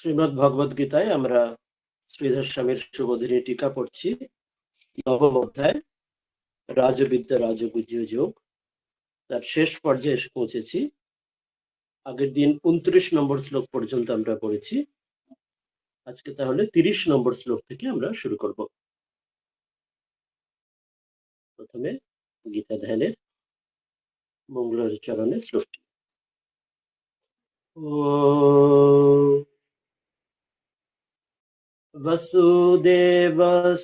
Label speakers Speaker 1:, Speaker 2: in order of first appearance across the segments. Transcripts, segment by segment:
Speaker 1: শ্রীমদ্ ভগবদ গীতায় আমরা শ্রীধর স্বামীর সুবোধিনী টিকা পড়ছি। নবম অধ্যায় রাজবিদ্যা রাজগুহ্য যোগ, তার শেষ পর্যায়ে এসে পৌঁছেছি। আগের দিন 29 নম্বর শ্লোক পর্যন্ত আমরা পড়েছি। আজকে তাহলে 30 নম্বর শ্লোক থেকে আমরা শুরু করব। প্রথমে গীতা ধ্যানের মঙ্গল চরণে শ্লোকটি। वसुदेव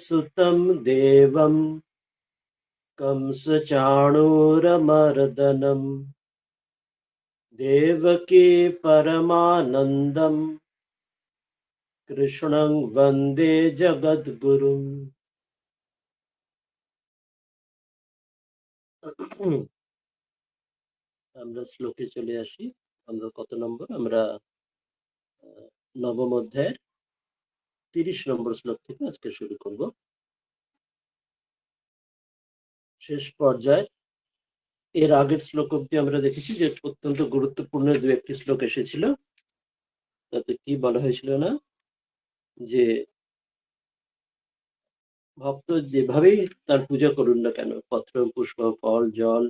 Speaker 1: सुतं देवं कंसचाणूरमर्दनं देवकी परमानन्दं कृष्णं वन्दे जगद्गुरुम्। আমরা শ্লোকে চলে আসি। আমরা কত নম্বর? আমরা নবম অধ্যায়ের 30 নম্বর শ্লোক থেকে আজকে শুরু করব। শেষ পর্যায়ে এর আগের শ্লোক অব্দি আমরা দেখেছি যে অত্যন্ত গুরুত্বপূর্ণ দু একটি শ্লোক এসেছিল। তাতে কি বলা হয়েছিল না, যে ভক্ত যেভাবেই তার পূজা করুন না কেন, পত্র পুষ্প ফল জল,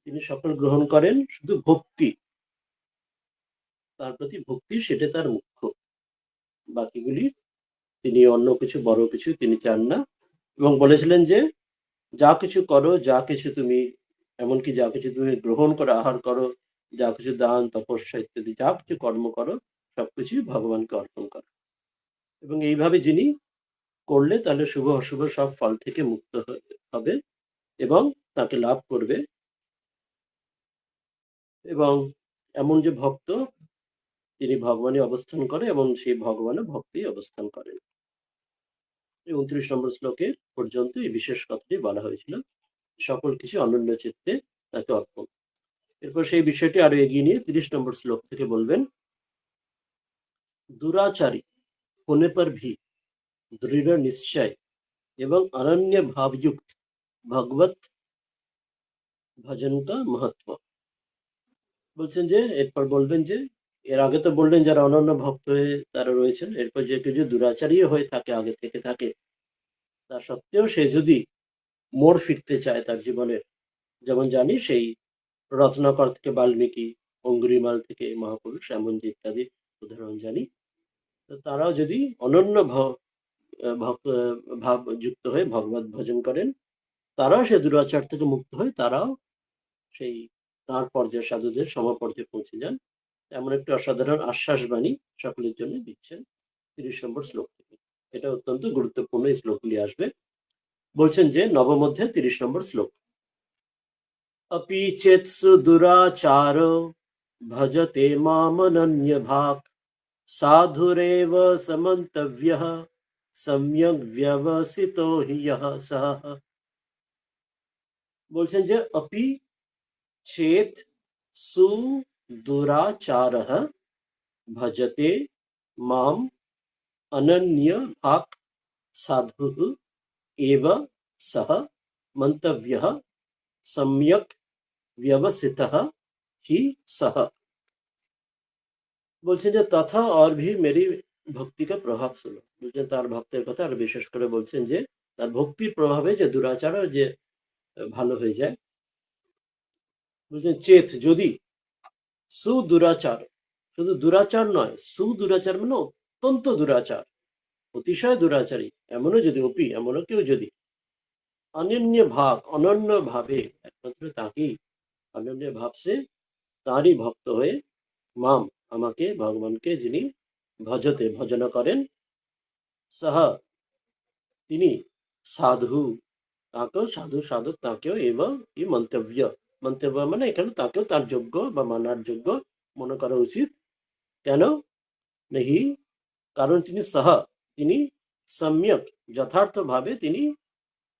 Speaker 1: তিনি সকল গ্রহণ করেন, শুধু ভক্তি, তার প্রতি ভক্তি, সেটা তার মুখ্য। বাকিগুলি তিনি অন্য কিছু বড় কিছু তিনি চান না। এবং বলেছিলেন যে যা কিছু করো, যা কিছু তুমি, এমনকি যা কিছু তুমি গ্রহণ করো, আহার করো, যা কিছু দান তপস্যা ইত্যাদি যা কিছু কর্ম করো, সবকিছুই ভগবানকে অর্পণ করো। এবং এইভাবে যিনি করলে তাহলে শুভ অশুভ সব ফল থেকে মুক্ত হবে এবং তাকে লাভ করবে। এবং এমন যে ভক্ত, তিনি ভগবানে অবস্থান করে এবং সেই ভগবানও ভক্তি অবস্থান করেন। 29 নম্বর শ্লোকের পর্যন্ত এই বিশেষ কথাটি বলা হয়েছিল, সকল কিছু অনন্য চিত্তে তাকে অর্পণ। এরপর সেই বিষয়টি আরো এগিয়ে নিয়ে 30 নম্বর শ্লোক থেকে বলবেন, दुराचारी होने पर भी दृढ़ निश्चय एवं अनन्य भावयुक्त भगवत भजन का महत्व। বলছেন যে এরপর বলবেন যে এর আগে তো বললেন যারা অনন্য ভক্ত হয়ে তারা রয়েছেন, এরপর যে কেউ যদি দুরাচারী হয়ে থাকে, আগে থেকে থাকে, তা সত্ত্বেও সে যদি মোড় ফিরতে চায় তার জীবনের, যেমন জানি সেই রত্নাকর থেকে বাল্মীকি, অঙ্গুরিমাল থেকে মহাপুরুষ, এমন যে ইত্যাদি উদাহরণ জানি, তো তারাও যদি অনন্য ভক্ত ভাব যুক্ত হয়ে ভগবত ভজন করেন, তারাও সে দুরাচার থেকে মুক্ত হয়, তারাও সেই তার পর্যায়ে সাধুদের সমপর্যায়ে পৌঁছে যান। এমন একটি অসাধারণ আশ্বাস বাণী সকলের জন্য দিচ্ছেন 30 নম্বর শ্লোক থেকে। এটা অত্যন্ত গুরুত্বপূর্ণ, এই শ্লোকগুলি আসবে। বলছেন যে নবম অধ্যায় 30 নম্বর শ্লোক, अपि चेत्सु दुराचारो भजते मामनन्य भाक् साधुरेव समन्तव्यः सम्यक् व्यवसितो हि यः सः। বলছেন যে अपि चेत् सु दुराचारः भजते माम अनन्य भाक् साधुः एव सः मंतव्यः सम्यक् व्यवसितः ही सह। বলছেন যে তথা और भी मेरी ভক্তি का প্রভাব শুনো। বলছেন তার ভক্তের কথা আর বিশেষ করে বলছেন যে তার ভক্তির প্রভাবে যে দুরাচারও যে ভালো হয়ে যায়। বলছেন চেত, যদি, সুদুরাচার, শুধু দুরাচার নয়, সুদুরাচার মানে অত্যন্ত দুরাচার, অতিশয় দুরাচারী, এমনও যদি অপি, এমনও কেউ যদি অনন্য ভাব, অনন্য ভাবে, একমাত্র তাকেই অনন্য ভাবছে, তারই ভক্ত হয়ে মাম, আমাকে, ভগবানকে যিনি ভজতে ভজনা করেন, সহ, তিনি, সাধু, তাকেও সাধু, সাধক তাকেও, এবং ই মন্তব্য, মন্তব্য মানে এখানে তাকেও তার যোগ্য বা মানার যোগ্য মনে করা উচিত। কেন? নেহি, কারণ তিনি সহ, তিনি সম্যক, যথার্থভাবে তিনি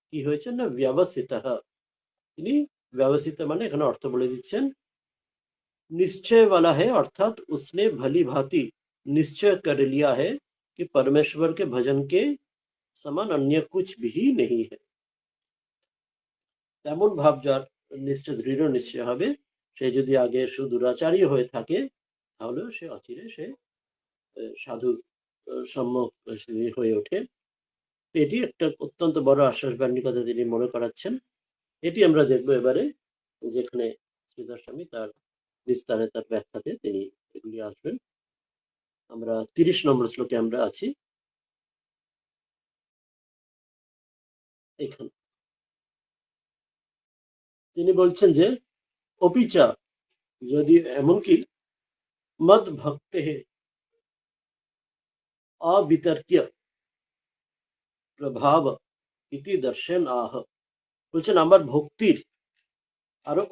Speaker 1: কি হয়েছেন না, ব্যবস্থিত, তিনি व्यवस्थित মানে এখানে অর্থ বলে দিচ্ছেন, निश्चय वाला है, अर्थात उसने भली भांति निश्चय कर लिया है कि परमेश्वर के भजन के समान अन्य कुछ भी नहीं है। তেমন ভাব যার নিশ্চয়, দৃঢ় নিশ্চয় হবে, সে যদি আগে সুদুরাচারী হয়ে থাকে, তাহলে সে অচিরে সে সাধু সম্যক হয়ে ওঠে। এটি একটা অত্যন্ত বড় আশ্বাসবাণীর কথা তিনি মনে করাচ্ছেন। এটি আমরা দেখবো এবারে, যেখানে শ্রীধর স্বামী তার বিস্তারে তার ব্যাখ্যাতে তিনি এগুলি আসবেন। আমরা 30 নম্বর শ্লোকে আমরা আছি। এখানে তিনি বলছেন যে অপিচা, যদি এমনকি মদ ভক্তে অবিতর্ক্য প্রভাব ইতি দর্শন আহ। বলছেন আমার ভক্তির আরো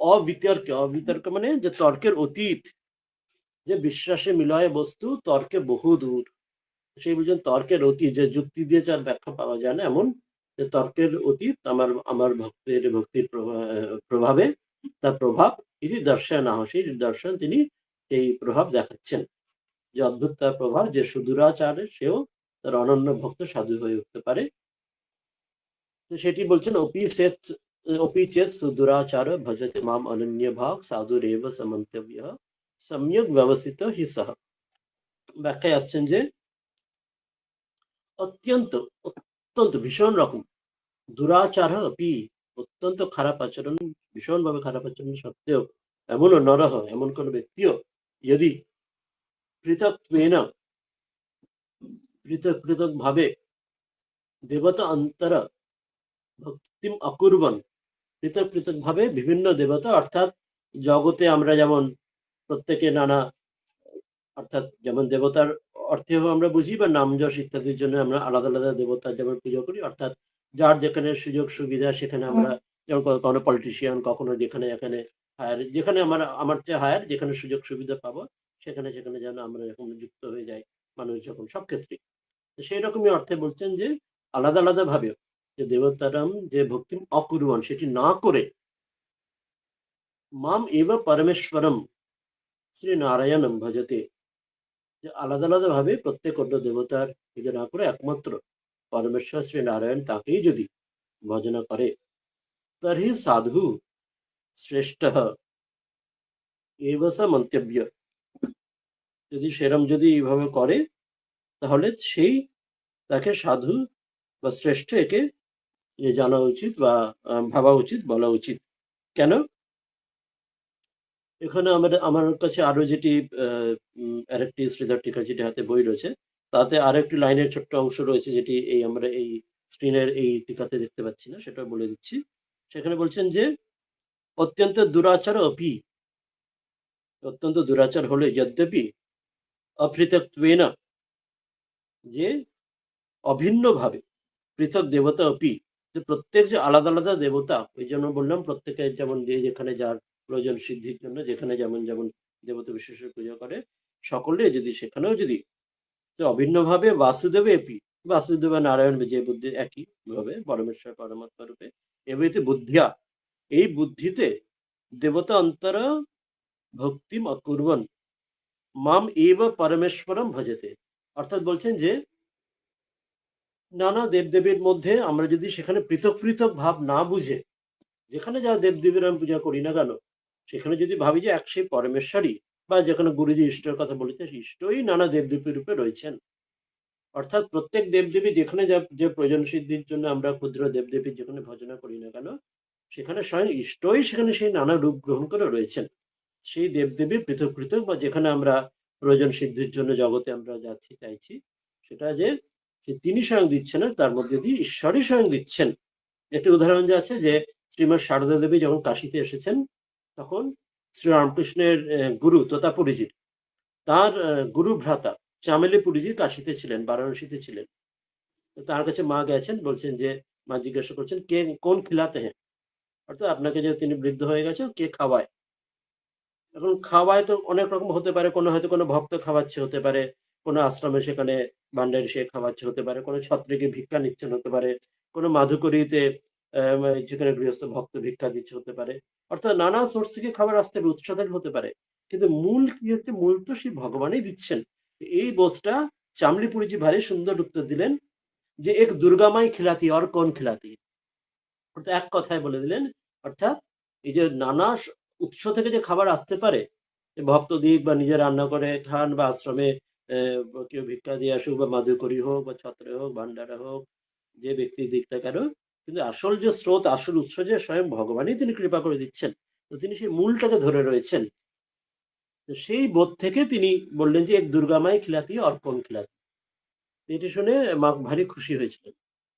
Speaker 1: অবিতর্ক মানে যে তর্কের অতীত, যে বিশ্বাসে মিলয় বস্তু তর্কে বহু দূর। সেই বুঝেন তর্কের অতীত, যে যুক্তি দিয়ে যার ব্যাখ্যা পাওয়া যায় না এমন, যে তর্কের অতীত আমার আমার ভক্তির প্রভাবে, তার প্রভাব ইতি দর্শন আহ, সেই দর্শন তিনি এই প্রভাব দেখাচ্ছেন, যে অদ্ভুত তার প্রভাব, যে সুদূরাচারে সেও তার অনন্য ভক্ত সাধু হয়ে উঠতে পারে। তো সেটি বলছেন অপি চেত সুদূরাচার ভজতে মাম অনন্য ভাগ সাধুরেব সমন্তব্য সম্যক ব্যবস্থিত হি সহ। ব্যাখ্যায় আসছেন যে অত্যন্ত অত্যন্ত ভীষণ রকম দুরাচার অপি, অত্যন্ত খারাপ আচরণ, ভীষণভাবে খারাপ আচরণ সত্ত্বেও এমনও নরহ, এমন কোন ব্যক্তিও যদি পৃথক পৃথক ভাবে দেবতা অন্তর ভক্তিম অকুর্বন, পৃথক ভাবে বিভিন্ন দেবতা, অর্থাৎ জগতে আমরা যেমন প্রত্যেকে নানা, অর্থাৎ যেমন দেবতার অর্থেও আমরা বুঝি বা নাম যশ ইত্যাদির জন্য আমরা আলাদা আলাদা দেবতা যেমন পুজো করি, অর্থাৎ যার যেখানে সুযোগ সুবিধা সেখানে আমরা, যেমন কখনো পলিটিশিয়ান, কখনো যেখানে এখানে হায়ার, যেখানে আমার চেয়ে হায়ার যেখানে সুযোগ সুবিধা পাবো সেখানে সেখানে যেন আমরা যখন যুক্ত হয়ে যাই, মানুষ যখন সব ক্ষেত্রে, সেই রকমই অর্থে বলছেন যে আলাদা আলাদা ভাবে যে দেবতারাম যে ভক্তি অকুর্বন সেটি না করে মাম এব পরমেশ্বরম শ্রী নারায়ণম ভজতে, যে আলাদা আলাদা ভাবে প্রত্যেক অন্য দেবতার পুজো না করে একমাত্র পরমেশ্বর শ্রী নারায়ণ তাকেই যদি ভজনা করে, তর্হি সাধু শ্রেষ্ঠ এব স মন্তব্য, যদি সেরম যদি এইভাবে করে তাহলে সেই তাকে সাধু বা শ্রেষ্ঠ একে জানা উচিত বা ভাবা উচিত, বলা উচিত। কেন? এখানে আমার কাছে আরো যেটি আরেকটি শ্রীধর টিকা যেটি হাতে বই রয়েছে, তাতে আরেকটি লাইনের ছোট্ট অংশ রয়েছে যেটি আমরা এই স্ক্রিনের এই টিকাতে দেখতে পাচ্ছি না, সেটা বলে দিচ্ছি। সেখানে বলছেন যে অত্যন্ত দুরাচার অপি, অত্যন্ত দুরাচার হলে যদ্যপি অপৃথকত্বেন, যে অভিন্ন ভাবে পৃথক দেবতা অপি, যে প্রত্যেক যে আলাদা আলাদা দেবতা, ওই জন্য বললাম প্রত্যেকের যেমন যে যেখানে যার প্রয়োজন সিদ্ধির জন্য যেখানে যেমন যেমন দেবতা বিশেষের পূজা করে, সকলে যদি সেখানেও যদি অভিন্ন ভাবে বাসুদেব এপি, বাসুদেব নারায়ণ যে বুদ্ধি একই ভাবে পরমেশ্বর পরমাত্মা রূপে এবারে বুদ্ধিয়া, এই বুদ্ধিতে দেবতা অন্তর ভক্তিম অকুর্বন মাম এব পরমেশ্বরম ভজতে, অর্থাৎ বলছেন যে নানা দেবদেবীর মধ্যে আমরা যদি সেখানে পৃথক ভাব না বুঝে, যেখানে যা দেবদেবীর আমি পূজা করি না কেন সেখানে যদি ভাবি যে এক সেই পরমেশ্বরই, বা যেখানে গুরুজি ইষ্টের কথা বলেছে ইষ্টই নানা দেবদেবী রূপে রয়েছেন, অর্থাৎ প্রত্যেক দেবদেবী যেখানে যে প্রয়োজন সিদ্ধির জন্য আমরা ক্ষুদ্র দেবদেবীর যেখানে ভজনা করি না কেন সেখানে স্বয়ং ইষ্টই সেখানে সেই নানা রূপ গ্রহণ করে রয়েছেন। সেই দেবদেবী পৃথক বা যেখানে আমরা প্রয়োজন সিদ্ধির জন্য জগতে আমরা যাচ্ছি চাইছি, সেটা যে তিনি স্বয়ং দিচ্ছেন না, তার মধ্যে দিয়ে ঈশ্বরই স্বয়ং দিচ্ছেন। একটি উদাহরণ যে আছে যে শ্রীমৎ সারদা দেবী যখন কাশীতে এসেছেন তখন শ্রীরামকৃষ্ণের গুরু তোতাপুরীজির, তার গুরু ভ্রাতা চামেলি পুরীজি কাশীতে ছিলেন, বারাণসীতে ছিলেন। তার কাছে মা গেছেন, বলছেন যে মা জিজ্ঞাসা করছেন কে কোন খিলাতে হ্যাঁ, অর্থাৎ আপনাকে যে তিনি বৃদ্ধ হয়ে গেছেন কে খাওয়ায়। এখন খাওয়ায় তো অনেক রকম হতে পারে, কোনো হয়তো কোনো ভক্ত খাওয়াচ্ছে হতে পারে, কোনো আশ্রমে সেখানে ভান্ডারি সে খাওয়াচ্ছে হতে পারে, কোনো ছত্রিকে ভিক্ষা নিচ্ছেন হতে পারে, কোনো মাধুকরীতে যেখানে গৃহস্থ ভক্ত ভিক্ষা দিচ্ছে হতে পারে, অর্থাৎ নানা সোর্স থেকে খাবার আসতে পারে, উৎস থেকে হতে পারে, কিন্তু মূল কি হচ্ছে, মূল তো সেই ভগবানই দিচ্ছেন। এই বোধটা চামলিপুরীজি ভারী সুন্দর উত্তর দিলেন যে এক দুর্গামাই খিলাতি আর কোন খিলাতি, অর্থাৎ এক কথায় বলে দিলেন, অর্থাৎ এই যে নানা উৎস থেকে যে খাবার আসতে পারে, ভক্ত দিক বা নিজে রান্না করে খান বা আশ্রমে কেউ ভিক্ষা দিয়ে আসুক বা মাধুকরী হোক বা ছত্রে হোক ভান্ডারা হোক, যে ব্যক্তি দিক না কেন, কিন্তু আসল যে স্রোত, আসল উৎস যে স্বয়ং ভগবানই তিনি কৃপা করে দিচ্ছেন, তো তিনি সেই মূলটাকে ধরে রয়েছেন। তো সেই বোধ থেকে তিনি বললেন যে এক দুর্গামাই খিলাতি অর্পণ খিলাতি। এটি শুনে মা ভারী খুশি হয়েছিলেন।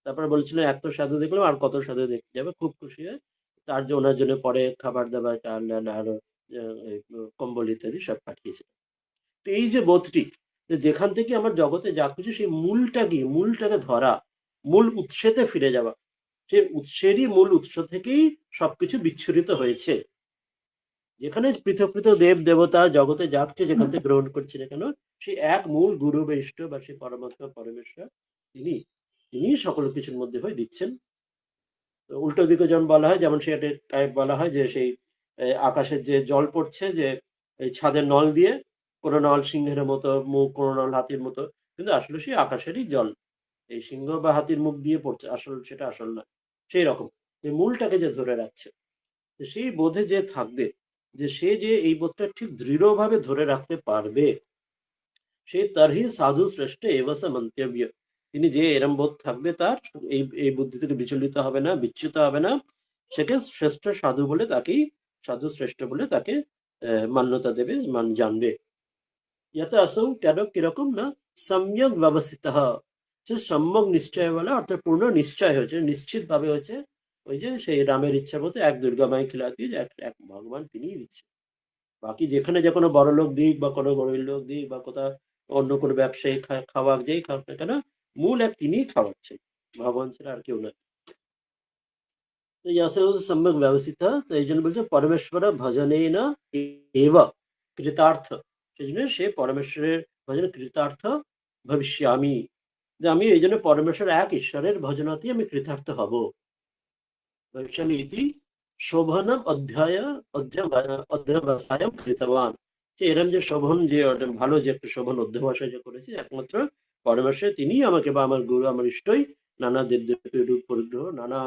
Speaker 1: তারপরে বলছিলেন এত সাধু দেখলাম, আর কত সাধু দেখতে যাবে, খুব খুশি হয়ে তার জন্য ওনার জন্য পরে খাবার দাবার চাল ডাল আরো এই কম্বল ইত্যাদি সব পাঠিয়েছিলেন। তো এই যে বোধটি, যে যেখান থেকে আমার জগতে যা কিছু সেই মূলটা কি, মূলটাকে ধরা, মূল উৎসেতে ফিরে যাওয়া, সেই উৎসেরই মূল উৎস থেকেই সবকিছু বিচ্ছুরিত হয়েছে। যেখানে পৃথক পৃথক দেব দেবতা জগতে যা কিছু যেখান থেকে গ্রহণ করছি না কেন, সেই এক মূল গুরু বা ইষ্ট বা সেই পরমাত্মা পরমেশ্বর, তিনি তিনি সকল কিছুর মধ্যে হয়ে দিচ্ছেন। তো উল্টো দিকে যেমন বলা হয়, যেমন সেটা টাইপ বলা হয় যে সেই আকাশের যে জল পড়ছে, যে এই ছাদের নল দিয়ে, কোনো নল সিংহের মতো মুখ, কোনো নল হাতির মতো, কিন্তু আসলে সেই আকাশেরই জল এই সিংহ বা হাতির মুখ দিয়ে পড়ছে, আসল সেটা আসল না। সেই রকম যে মূলটাকে যে ধরে রাখছে, তো সেই বোধে যে থাকবে, যে সে যে এই বোধটা ঠিক দৃঢ়ভাবে ধরে রাখতে পারবে, সে তারই সাধু শ্রেষ্ঠ এবস মন্তব্য। তিনি যে এরম বোধ থাকবে তার, এই বুদ্ধি থেকে বিচলিত হবে না, বিচ্যুত হবে না, সেকে শ্রেষ্ঠ সাধু বলে, তাকেই সাধু শ্রেষ্ঠ বলে তাকে মান্যতা দেবে, জানবে। ইয়াতে আসৌ কেন কিরকম না, সম্যক ব্যবস্থিত, যে সম্যক নিশ্চয় বলা অর্থাৎ পূর্ণ নিশ্চয় হয়েছে, নিশ্চিত ভাবে হয়েছে। ওই যে সেই রামের ইচ্ছা মতো এক দুর্গামাই খিলাতি, যে এক ভগবান তিনিই দিচ্ছে। বাকি যেখানে যে কোনো বড় লোক দিক বা কোনো গরিব লোক দিক বা কোথাও অন্য কোনো ব্যবসায়ী খাওয়াক, যেই খাওয়াক না কেন, মূল এক তিনিই খাওয়াচ্ছেন, ভগবান ছাড়া আর কেউ না। তো ইয়াসে সম্যক ব্যবস্থিত, তো এই জন্য বলছে পরমেশ্বর ভজনে না এব কৃতার্থ, সেই জন্য সে পরমেশ্বরের ভজনে কৃতার্থ ভবিষ্যামি, যে আমি এই জন্য পরমেশ্বর এক ঈশ্বরের ভজনাতেই আমি কৃতার্থ হব। ভবিষ্যামি ইতি শোভনম অধ্যবসায়ম কৃতবান, যে এরম যে শোভন, যে ভালো যে একটা শোভন অধ্যবসায় যে করেছে একমাত্র পরমেশ্বর, তিনিই আমাকে বা আমার গুরু আমার ইষ্টই নানা দেবদেবীর রূপ পরিগ্রহ নানা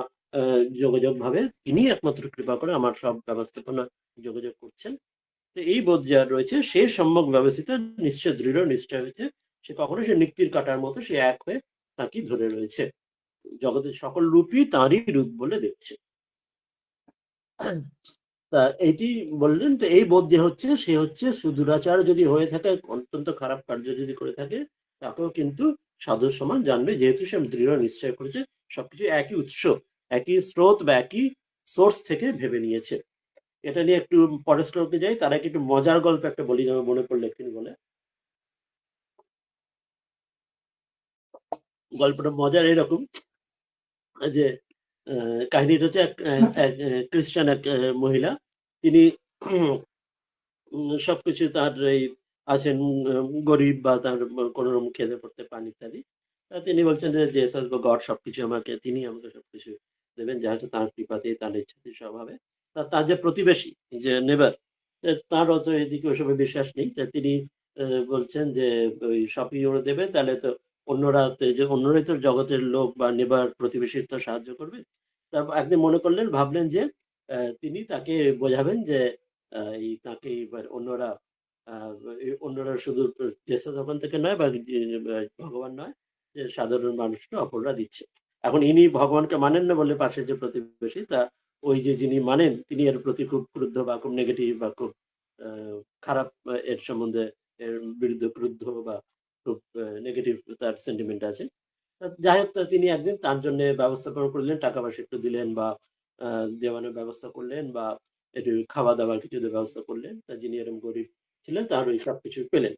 Speaker 1: যোগাযোগ ভাবে তিনি একমাত্র কৃপা করে আমার সব ব্যবস্থাপনা যোগাযোগ করছেন। তো এই বোধ যার রয়েছে সে সম্যক ব্যবস্থিত, নিশ্চয় দৃঢ় নিশ্চয় হয়েছে, সে কখনো সে নিক্তির কাটার মতো সে এক হয়ে তাকে ধরে রয়েছে, জগতের সকল রূপই তাঁরই রূপ বলে দেখছে। তা এইটি বললেন। তো এই বোধ যে হচ্ছে, সে হচ্ছে সুদূরাচার যদি হয়ে থাকে, অত্যন্ত খারাপ কার্য যদি করে থাকে, তাকেও কিন্তু সাধুর সমান জানবে, যেহেতু সে দৃঢ় নিশ্চয় করেছে, সবকিছু একই উৎস, একই স্রোত বা একই সোর্স থেকে ভেবে নিয়েছে। এটা নিয়ে একটু পরের শ্লোকে যাই, তার আগে একটু মজার গল্প একটা বলি, যেমন মনে পড়লে এক্ষুনি বলে। গল্পটা মজার এরকম যে কাহিনীটা হচ্ছে এক খ্রিস্টান এক মহিলা, তিনি সবকিছু তার এই আছেন, গরিব বা তার কোনো রকম খেতে পড়তে পান ইত্যাদি। তিনি বলছেন যে জেসাস বা গড সবকিছু আমাকে, তিনি আমাকে সবকিছু দেবেন, যা হচ্ছে তাঁর কৃপাতেই, তার ইচ্ছাতেই সব হবে। তার যে প্রতিবেশী, যে নেবার, তার অত এদিকে ওসবে বিশ্বাস নেই। তা তিনি বলছেন যে ওই সবই ওরা দেবে, তাহলে তো অন্যরা যে অন্যরাই তো জগতের লোক বা নেবার প্রতিবেশীর তো সাহায্য করবে। তারপর একদিন মনে করলেন, ভাবলেন যে তিনি তাকে বোঝাবেন যে এই তাকে এবার অন্যরা আহ, অন্যরা শুধু জেসাস ওখান থেকে নয় বা ভগবান নয়, যে সাধারণ মানুষরা অপররা দিচ্ছে। এখন ইনি ভগবানকে মানেন না বলে পাশের যে প্রতিবেশী, তা ওই যে যিনি মানেন তিনি এর প্রতি খুব ক্রুদ্ধ বা খুব নেগেটিভ বা খুব খারাপ, এর সম্বন্ধে এর বিরুদ্ধে ক্রুদ্ধ বা খুব নেগেটিভ তার সেন্টিমেন্ট আছে। যাই হোক, তিনি একদিন তার জন্য ব্যবস্থা করলেন, টাকা পয়সা একটু দিলেন বা দেওয়ানোর ব্যবস্থা করলেন বা একটু খাওয়া দাওয়ার কিছু ব্যবস্থা করলেন। তা যিনি এরকম গরিব ছিলেন তার ওই সবকিছু পেলেন।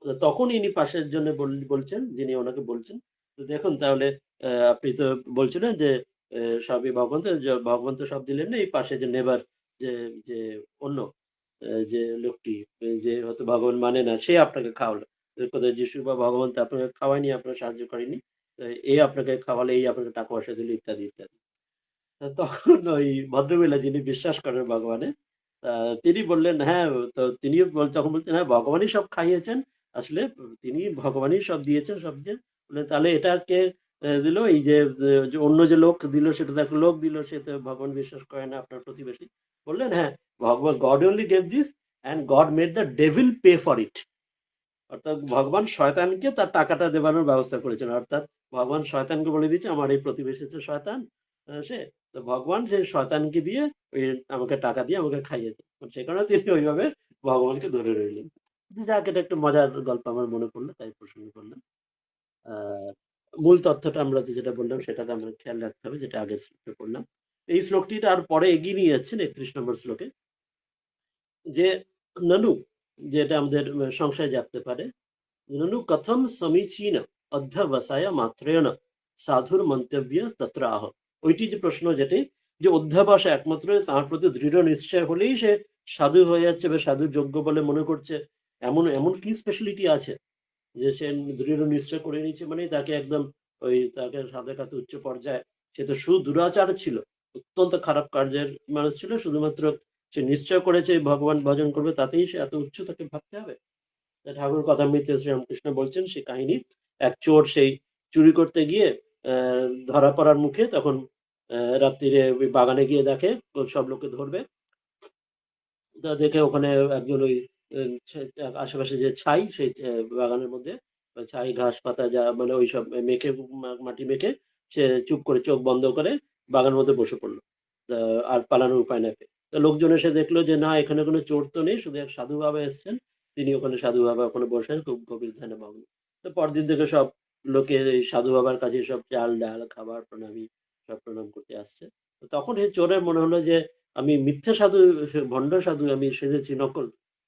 Speaker 1: তো তখন ইনি পাশের জন্য বলছেন, যিনি ওনাকে বলছেন, তো দেখুন তাহলে আপনি তো বলছিলেন যে সবই ভগবান, তো ভগবান তো সব দিলেন না, এই পাশে যে নেবার, যে যে অন্য যে লোকটি, যে হয়তো ভগবান মানে না, সে আপনাকে খাওয়ালো। কোথায় যিশু বা ভগবান তো আপনাকে খাওয়ায়নি, আপনাকে সাহায্য করেনি, এ আপনাকে খাওয়ালে, এই আপনাকে টাকা পয়সা দিল ইত্যাদি ইত্যাদি। তখন ওই ভদ্রমহিলা যিনি বিশ্বাস করেন ভগবানে, তিনি বললেন হ্যাঁ, তো তিনি তখন বলছেন হ্যাঁ, ভগবানই সব খাইয়েছেন, আসলে তিনি ভগবানই সব দিয়েছেন, সব দিয়ে বললেন তাহলে এটা কে দিল, এই যে যে অন্য যে লোক দিল সেটা তো একটা লোক দিল, সে তো ভগবান বিশ্বাস করে না, আপনার প্রতিবেশী। বললেন হ্যাঁ, ভগবান, god only gave this and god made the devil pay for it. অর্থাৎ ভগবান শয়তানকে তার টাকাটা দেবানোর ব্যবস্থা করেছেন। অর্থাৎ ভগবান শয়তানকে বলে দিচ্ছে আমার এই প্রতিবেশী হচ্ছে শয়তান। সে তো ভগবান সেই শয়তানকে দিয়ে ওই আমাকে টাকা দিয়ে আমাকে খাইয়েছে। সে কারণে তিনি ওইভাবে ভগবানকে ধরে রইলেন। যাক, এটা একটু মজার গল্প আমার মনে পড়লো তাই প্রসঙ্গ করলাম। আ মূল তথ্যটা আমরা যেটা বললাম সেটাতে আমরা খেয়াল রাখতে হবে, যেটা আগের শ্লোকে পড়লাম। এই শ্লোকটি আর পরে এগিয়ে নিয়ে যাচ্ছেন ৩১ নম্বর শ্লোকে, যে ননু, যেটা আমাদের সংশয় জাগতে পারে, ননু কথম সমীচীন অধ্যবসায় মাত্রেণ সাধুর মন্তব্য তত্র আহ। ওইটি যে প্রশ্ন, যেটি যে অধ্যাবসায় একমাত্র তার প্রতি দৃঢ় নিশ্চয় হলেই সে সাধু হয়ে যাচ্ছে বা সাধুর যোগ্য বলে মনে করছে, এমন এমন কি স্পেশালিটি আছে যে সে দৃঢ় নিশ্চয় করে নিয়েছে মানে তাকে একদম ওই তাকে সাধেকাতে উচ্চ পর্যায়ে। সে তো সুদুরাচার ছিল, অত্যন্ত খারাপ কার্যের মানুষ ছিল, শুধুমাত্র সে নিশ্চয় করেছে ভগবান ভজন করবে তাতেই সে এত উচ্চ তাকে ভাবতে হবে। ঠাকুর কথামৃতে শ্রীরামকৃষ্ণ বলছেন সে কাহিনী, এক চোর সেই চুরি করতে গিয়ে ধরা পড়ার মুখে, তখন রাত্রিরে ওই বাগানে গিয়ে দেখে সব লোকে ধরবে, তা দেখে ওখানে একজন ওই আশেপাশে যে ছাই সেই বাগানের মধ্যে ছাই ঘাস পাতা যা মানে ওইসব মেখে মাটি মেখে সে চুপ করে চোখ বন্ধ করে বাগানের মধ্যে বসে পড়লো। আর পালানোর উপায় না পেয়ে, তো লোকজন এসে দেখলো যে না, এখানে কোনো চোর তো নেই, শুধু এক সাধু বাবা এসছেন, তিনি ওখানে সাধু বাবা ওখানে বসে খুব গভীর ধ্যানে মগ্ন। তো পরদিন থেকে সব লোকে এই সাধু বাবার কাছে সব চাল ডাল খাবার প্রণামী সব প্রণাম করতে আসছে। তো তখন এই চোরের মনে হলো যে আমি মিথ্যা সাধু, ভণ্ড সাধু আমি সেজেছি, নকল।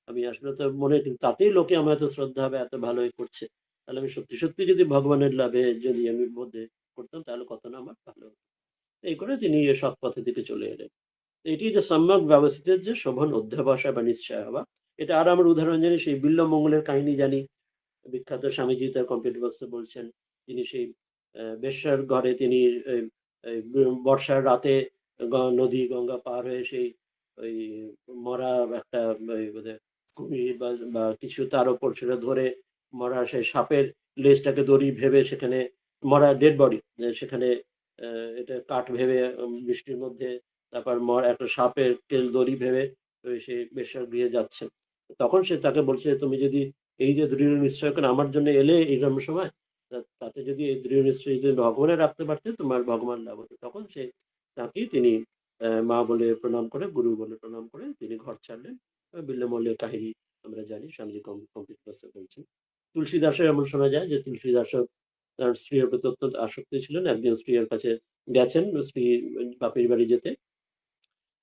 Speaker 1: আমি আসলে তো মনে, কিন্তু তাতেই লোকে আমার এত শ্রদ্ধা হবে, এত ভালোই করছে। তাহলে আমি সত্যি, সত্যি যদি ভগবানের লাভে যদি আমি মধ্যে করতাম তাহলে কত না আমার ভালো হতো। এই করে তিনি এ সৎ পথের দিকে চলে এলেন। এটি যে সম্যক ব্যবস্থিতের যে শোভন অধ্যবসায় বা নিশ্চয় হওয়া। এটা আর আমরা উদাহরণ জানি, সেই বিল্বমঙ্গলের কাহিনী জানি, বিখ্যাত স্বামীজি তার কম্পিউটার বক্সে বলছেন। তিনি সেই বেশ্যার ঘরে তিনি এই এই বর্ষার রাতে নদী গঙ্গা পার হয়ে সেই ওই মরা একটা ওই বোধহয় কুমির বা কিছু তার উপর সেটা ধরে মরা সেই সাপের লেজটাকে দড়ি ভেবে সেখানে মরা ডেড বডি সেখানে এটা কাঠ ভেবে বৃষ্টির মধ্যে তারপর একটা সাপের তেল দড়ি ভেবে ওই সেই বেশ্যার গৃহে যাচ্ছেন। তখন সে তাকে বলছে তুমি যদি এই যে দৃঢ় নিশ্চয় করে আমার জন্য এলে এইরকম সময়, তাতে যদি এই দৃঢ় নিশ্চয় যদি ভগবানে রাখতে পারতে তোমার ভগবান লাভ হতো। তখন সে তাকেই তিনি মা বলে প্রণাম করে, গুরু বলে প্রণাম করে তিনি ঘর ছাড়লেন। বিল্বমল্লের কাহিনী আমরা জানি, স্বামীজি কমপ্লিট বলছেন। তুলসী দাসের এমন শোনা যায় যে তুলসী দাসও তার স্ত্রীর প্রতি অত্যন্ত আসক্তি ছিলেন। একদিন স্ত্রীর কাছে গেছেন, স্ত্রী বাপের বাড়ি যেতে,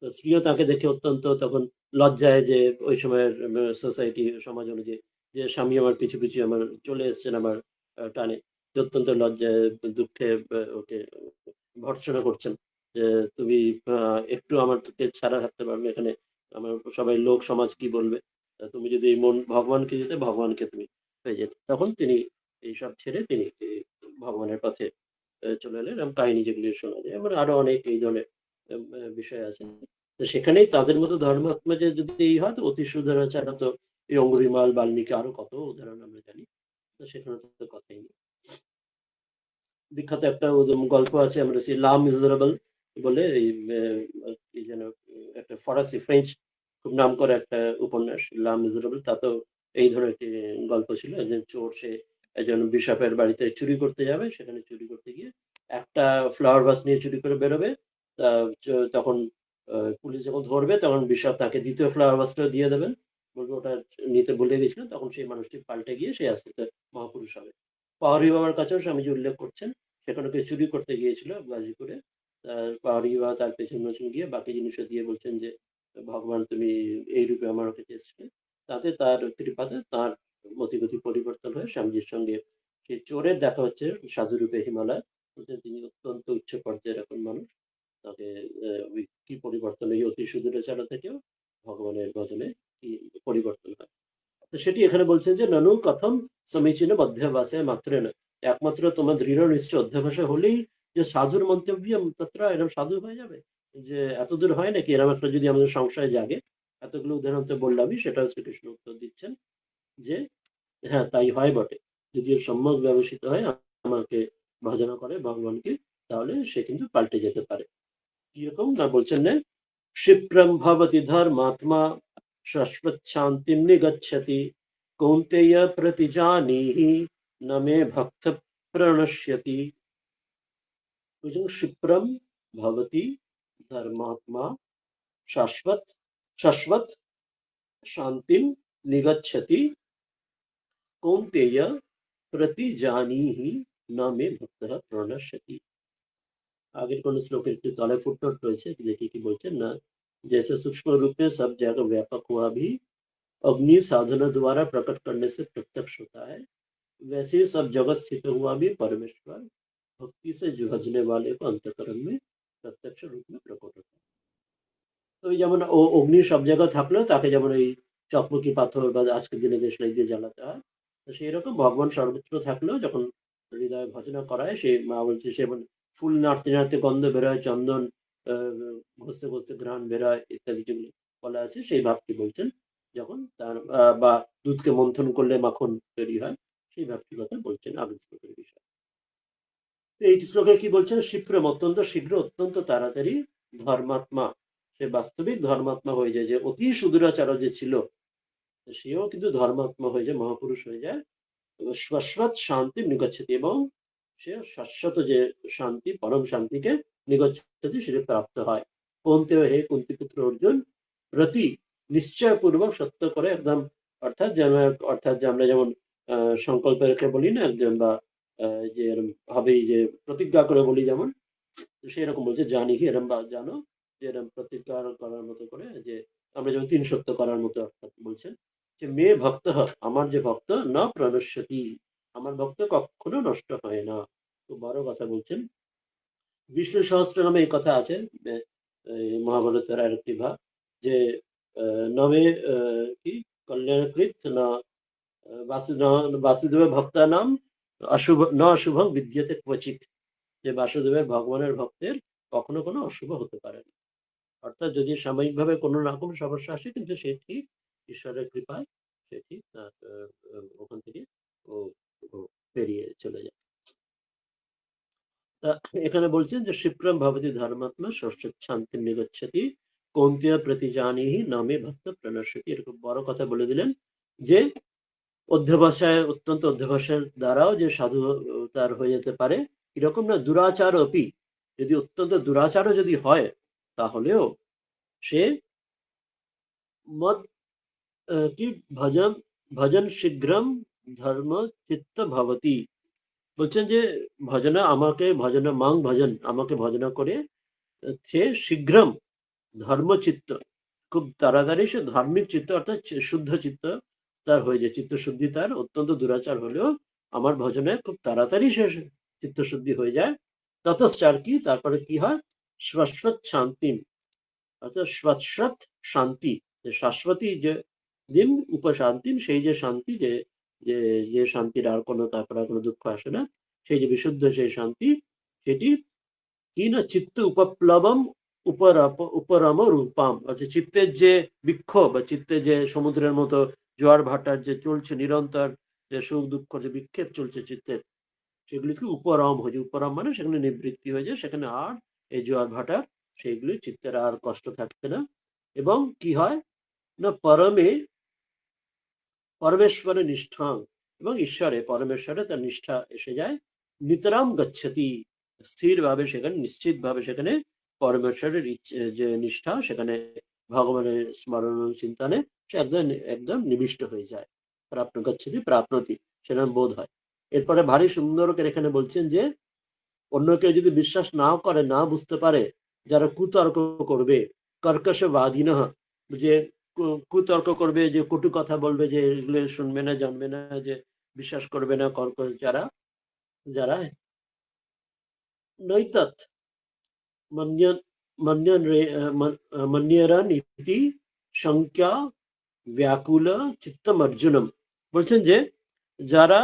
Speaker 1: তো স্ত্রীও তাকে দেখে অত্যন্ত তখন লজ্জায়, যে ওই সময়ের সোসাইটি সমাজ অনুযায়ী যে স্বামী আমার পিছু পিছু আমার চলে এসছেন আমার টানে, যে অত্যন্ত লজ্জায় দুঃখে ওকে ভর্ৎসনা করছেন যে তুমি একটু আমাকে ছাড়া থাকতে পারবে এখানে, আমার সবাই লোক সমাজ কি বলবে, তুমি যদি এই মন ভগবানকে দিতে ভগবানকে তুমি হয়ে যেত। তখন তিনি এইসব ছেড়ে তিনি এই ভগবানের পথে চলে এলেন। এবং কাহিনী যেগুলি শোনা যায়, এবং আরো অনেক এই ধরনের বিষয় আছে। তো সেখানেই তাদের মতো ধর্মাত্মা যে যদি এই হয়, তো অতি সুধরাচার তো এই অঙ্গুলিমাল বাল্মীকি আরো কত উদাহরণ আমরা জানি। তো সেখানে তো কথাই নেই। বিখ্যাত একটা গল্প আছে, আমরা সেই লা মিজারেবল বলে, এই কি যেন একটা ফরাসি ফ্রেঞ্চ খুব নাম করা একটা উপন্যাস লা মিজারেবল, তাতেও এই ধরনের একটি গল্প ছিল। একজন চোর, সে একজন বিশপের বাড়িতে চুরি করতে যাবে, সেখানে চুরি করতে গিয়ে একটা ফ্লাওয়ার ভাস নিয়ে চুরি করে বেরোবে। তা তখন পুলিশ যখন ধরবে তখন বিশপ তাকে দ্বিতীয় ফ্লাওয়ার ভাসটাও দিয়ে দেবেন, বলবে ওটা নিতে ভুলে গেছিলেন, তখন সেই মানুষটি পাল্টে গিয়ে সে আস্তে আস্তে মহাপুরুষ হবে। পাহাড়ি বাবার কাছেও স্বামীজি উল্লেখ করছেন, সেখানে কেউ চুরি করতে গিয়েছিল গাজীপুরে। পাহাড়ি বাবা তার পেছন পেছন গিয়ে বাকি জিনিসও দিয়ে বলছেন যে ভগবান তুমি এই রূপে আমার কাছে এসেছিলে। তাতে তার কৃপাতে তার মতিগতি পরিবর্তন হয়ে স্বামীজির সঙ্গে সেই চোরের দেখা হচ্ছে সাধু রূপে হিমালয়। বলছেন তিনি অত্যন্ত উচ্চ পর্যায়ের এখন মানুষ। তাকে ওই কি পরিবর্তন, এই অতি সুদূরাচার থেকেও ভগবানের ভজনে কি পরিবর্তন হয়। তো সেটি এখানে বলছেন যে ননু কথম সমীচীন অধ্যবসায় মাত্রেণ, একমাত্র তোমার দৃঢ় নিশ্চয় অধ্যবসায় হলেই যে সাধুর মন্তব্য তত্র এরকম সাধু হয়ে যাবে, যে এতদূর হয় নাকি, এরকম একটা যদি আমাদের সংশয় জাগে। এতগুলো উদাহরণ তো বললামই, সেটাও শ্রীকৃষ্ণ উত্তর দিচ্ছেন যে হ্যাঁ তাই হয় বটে, যদি এর সম্যক ব্যবস্থিত হয় আমাকে ভজনা করে ভগবানকে, তাহলে সে কিন্তু পাল্টে যেতে পারে। কিরকম না বলছেন না, ক্ষিপ্রম ভবতি ধর্মাত্মা শাশ্বত শান্তিম নিগচ্ছতি कौन्तेय प्रतिजानीहि न मे भक्त प्रणश्यति। क्षिप्रम भवति धर्मात्मा शाश्वत शाश्वत शांतिम निगच्छति कौन्तेय प्रतिजानीहि न मे भक्तः प्रणश्यति। आगे কোন শ্লোকের একটু তলায় ফুটনোট রয়েছে, দেখি কি বলছেন না। जैसे सूक्ष्म रूप में सब जगह व्यापक हुआ भी अग्नि साधना द्वारा प्रकट करने से प्रत्यक्ष होता है, वैसे ही सब जगत स्थित हुआ भी परमेश्वर भक्ति से जुझने वाले को अंतकरण में प्रत्यक्ष रूप में प्रकट होता है। তো ওই যেমন অগ্নি সব জায়গায় থাকলেও তাকে যেমন এই চকমকি পাথর বা আজকের দিনে দেশলাই দিয়ে জ্বালাতে হয়, তো সেই রকম ভগবান সর্বত্র থাকলেও যখন হৃদয়ে ভজনা করায়, সে মা বলছে সে ফুল নাড়তে নাড়তে গন্ধ বেরোয়, চন্দন ঘষতে ঘষতে ঘ্রাণ বেরোয় ইত্যাদি যেগুলো বলা আছে, সেই ভাবটি বলছেন। যখন তার বা দুধকে মন্থন করলে মাখন তৈরি হয়, সেই ভাবটির কথা বলছেন আগের শ্লোকের বিষয়। এই শ্লোকে কি বলছেন? শিপ্রম অত্যন্ত শীঘ্র, অত্যন্ত তাড়াতাড়ি ধর্মাত্মা, সে বাস্তবিক ধর্মাত্মা হয়ে যায়। যে অতি সুদূরাচার যে ছিল, সেও কিন্তু ধর্মাত্মা হয়ে যায়, মহাপুরুষ হয়ে যায়। শাশ্বত শান্তি নিগচ্ছতি, এবং সে শাশ্বত যে শান্তি, পরম শান্তিকে নিগচ্ছতি, সেটা প্রাপ্ত হয়। কোন্তেয় হে কুন্তিপুত্র অর্জুন, প্রতি নিশ্চয় পূর্বক সত্য করে একদম, অর্থাৎ যেন, অর্থাৎ যে আমরা যেমন সংকল্প রেখে বলি না একজন, বা যে এরম ভাবেই যে প্রতিজ্ঞা করে বলি যেমন, সেই রকম বলছে জানি কি এরম, বা জানো যে এরম প্রতিজ্ঞা করার মতো করে, যে আমরা যেমন ৩ সত্য করার মতো, অর্থাৎ বলছেন যে মে ভক্ত, আমার যে ভক্ত, না প্রণশ্যতি, আমার ভক্ত কখনো নষ্ট হয় না। খুব বড় কথা বলছেন। বিষ্ণু সহস্র নামে এই কথা আছে, মহাভারতের আরেকটি ভাগ, যে নমে কি কল্যাণকৃত না বাসুদেবের ভক্তা নাম অশুভ না অশুভং বিদ্যতে ক্বচিৎ, যে বাসুদেবের ভগবানের ভক্তের কখনো কোনো অশুভ হতে পারে না। অর্থাৎ যদি সাময়িকভাবে কোনো রকম সমস্যা আসে, কিন্তু সে ঠিক ঈশ্বরের কৃপায় সে ঠিক ওখান থেকে ও ও পেরিয়ে চলে যায়। তা এখানে বলছেন যে শিপ্রম ভবতি ধর্মাত্মা শান্তি নিগচ্ছতি কৌন্তেয় প্রতিজানিহি নামে ভক্ত প্রণশ্যতি। এরকম বড় কথা বলে দিলেন যে অধ্যবসায়, অত্যন্ত অধ্যবসায়ের দ্বারাও যে সাধু তার হয়ে যেতে পারে। এরকম না, দুরাচার অপি, যদি অত্যন্ত দুরাচারও যদি হয়, তাহলেও সে মদ কি ভজন ভজন শীঘ্রম ধর্ম চিত্ত ভবতি। বলছেন যে ভজনা আমাকে, ভজনা মাং ভজন, আমাকে ভজনা করে সে শীঘ্রম ধর্মচিত্ত, খুব তাড়াতাড়ি সে ধার্মিক চিত্ত, অর্থাৎ শুদ্ধ চিত্ত তার হয়ে যায়। চিত্তশুদ্ধি তার, অত্যন্ত দুরাচার হলেও আমার ভজনে খুব তাড়াতাড়ি সে চিত্তশুদ্ধি হয়ে যায়। ততশ্চার কি, তারপরে কি হয়? শাশ্বত শান্তি, অর্থাৎ শাশ্বত শান্তি, যে শাশ্বতী যে দিন উপশান্তিম, সেই যে শান্তি, যে যে যে শান্তির আর কোনো, তারপরে আর কোনো দুঃখ আসে না, সেই যে বিশুদ্ধ সেই শান্তি, সেটি কি না চিত্ত উপপ্লবম উপরম রূপাম, অর্থাৎ চিত্তের যে বিক্ষোভ, বা চিত্তে যে সমুদ্রের মতো জোয়ার ভাটার যে চলছে নিরন্তর, যে সুখ দুঃখ যে বিক্ষেপ চলছে চিত্তের, সেগুলি থেকে উপরম হয়ে যায়। উপরম মানে সেখানে নিবৃত্তি হয়ে যায়, সেখানে আর এই জোয়ার ভাটার সেইগুলি চিত্তের আর কষ্ট থাকবে না। এবং কি হয় না, পরমে পরমেশ্বরে নিষ্ঠাং, এবং ঈশ্বরে পরমেশ্বরে তার নিষ্ঠা এসে যায়। নিতরাম গচ্ছতি, স্থির ভাবে সেখানে, নিশ্চিত ভাবে সেখানে পরমেশ্বরের যে নিষ্ঠা, সেখানে ভগবানের স্মরণ চিন্তনে সে একদম একদম নিবিষ্ট হয়ে যায়। প্রাপ্ত গচ্ছতি প্রাপ্নতি, সেরকম বোধ হয়। এরপরে ভারী সুন্দর করে এখানে বলছেন যে অন্য কেউ যদি বিশ্বাস নাও করে, না বুঝতে পারে, যারা কুতর্ক করবে, কর্কশবাদীন, যে কুতর্ক করবে, যে কটু কথা বলবে, যে এগুলো শুনবে না, জানবে না, যে বিশ্বাস করবে না, কর্কশ যারা, যারা নৈতৎ মন্যন মন্যন মন্যরন ইতি সংখ্যা ব্যাকুল চিত্তম অর্জুনম। বলছেন যে যারা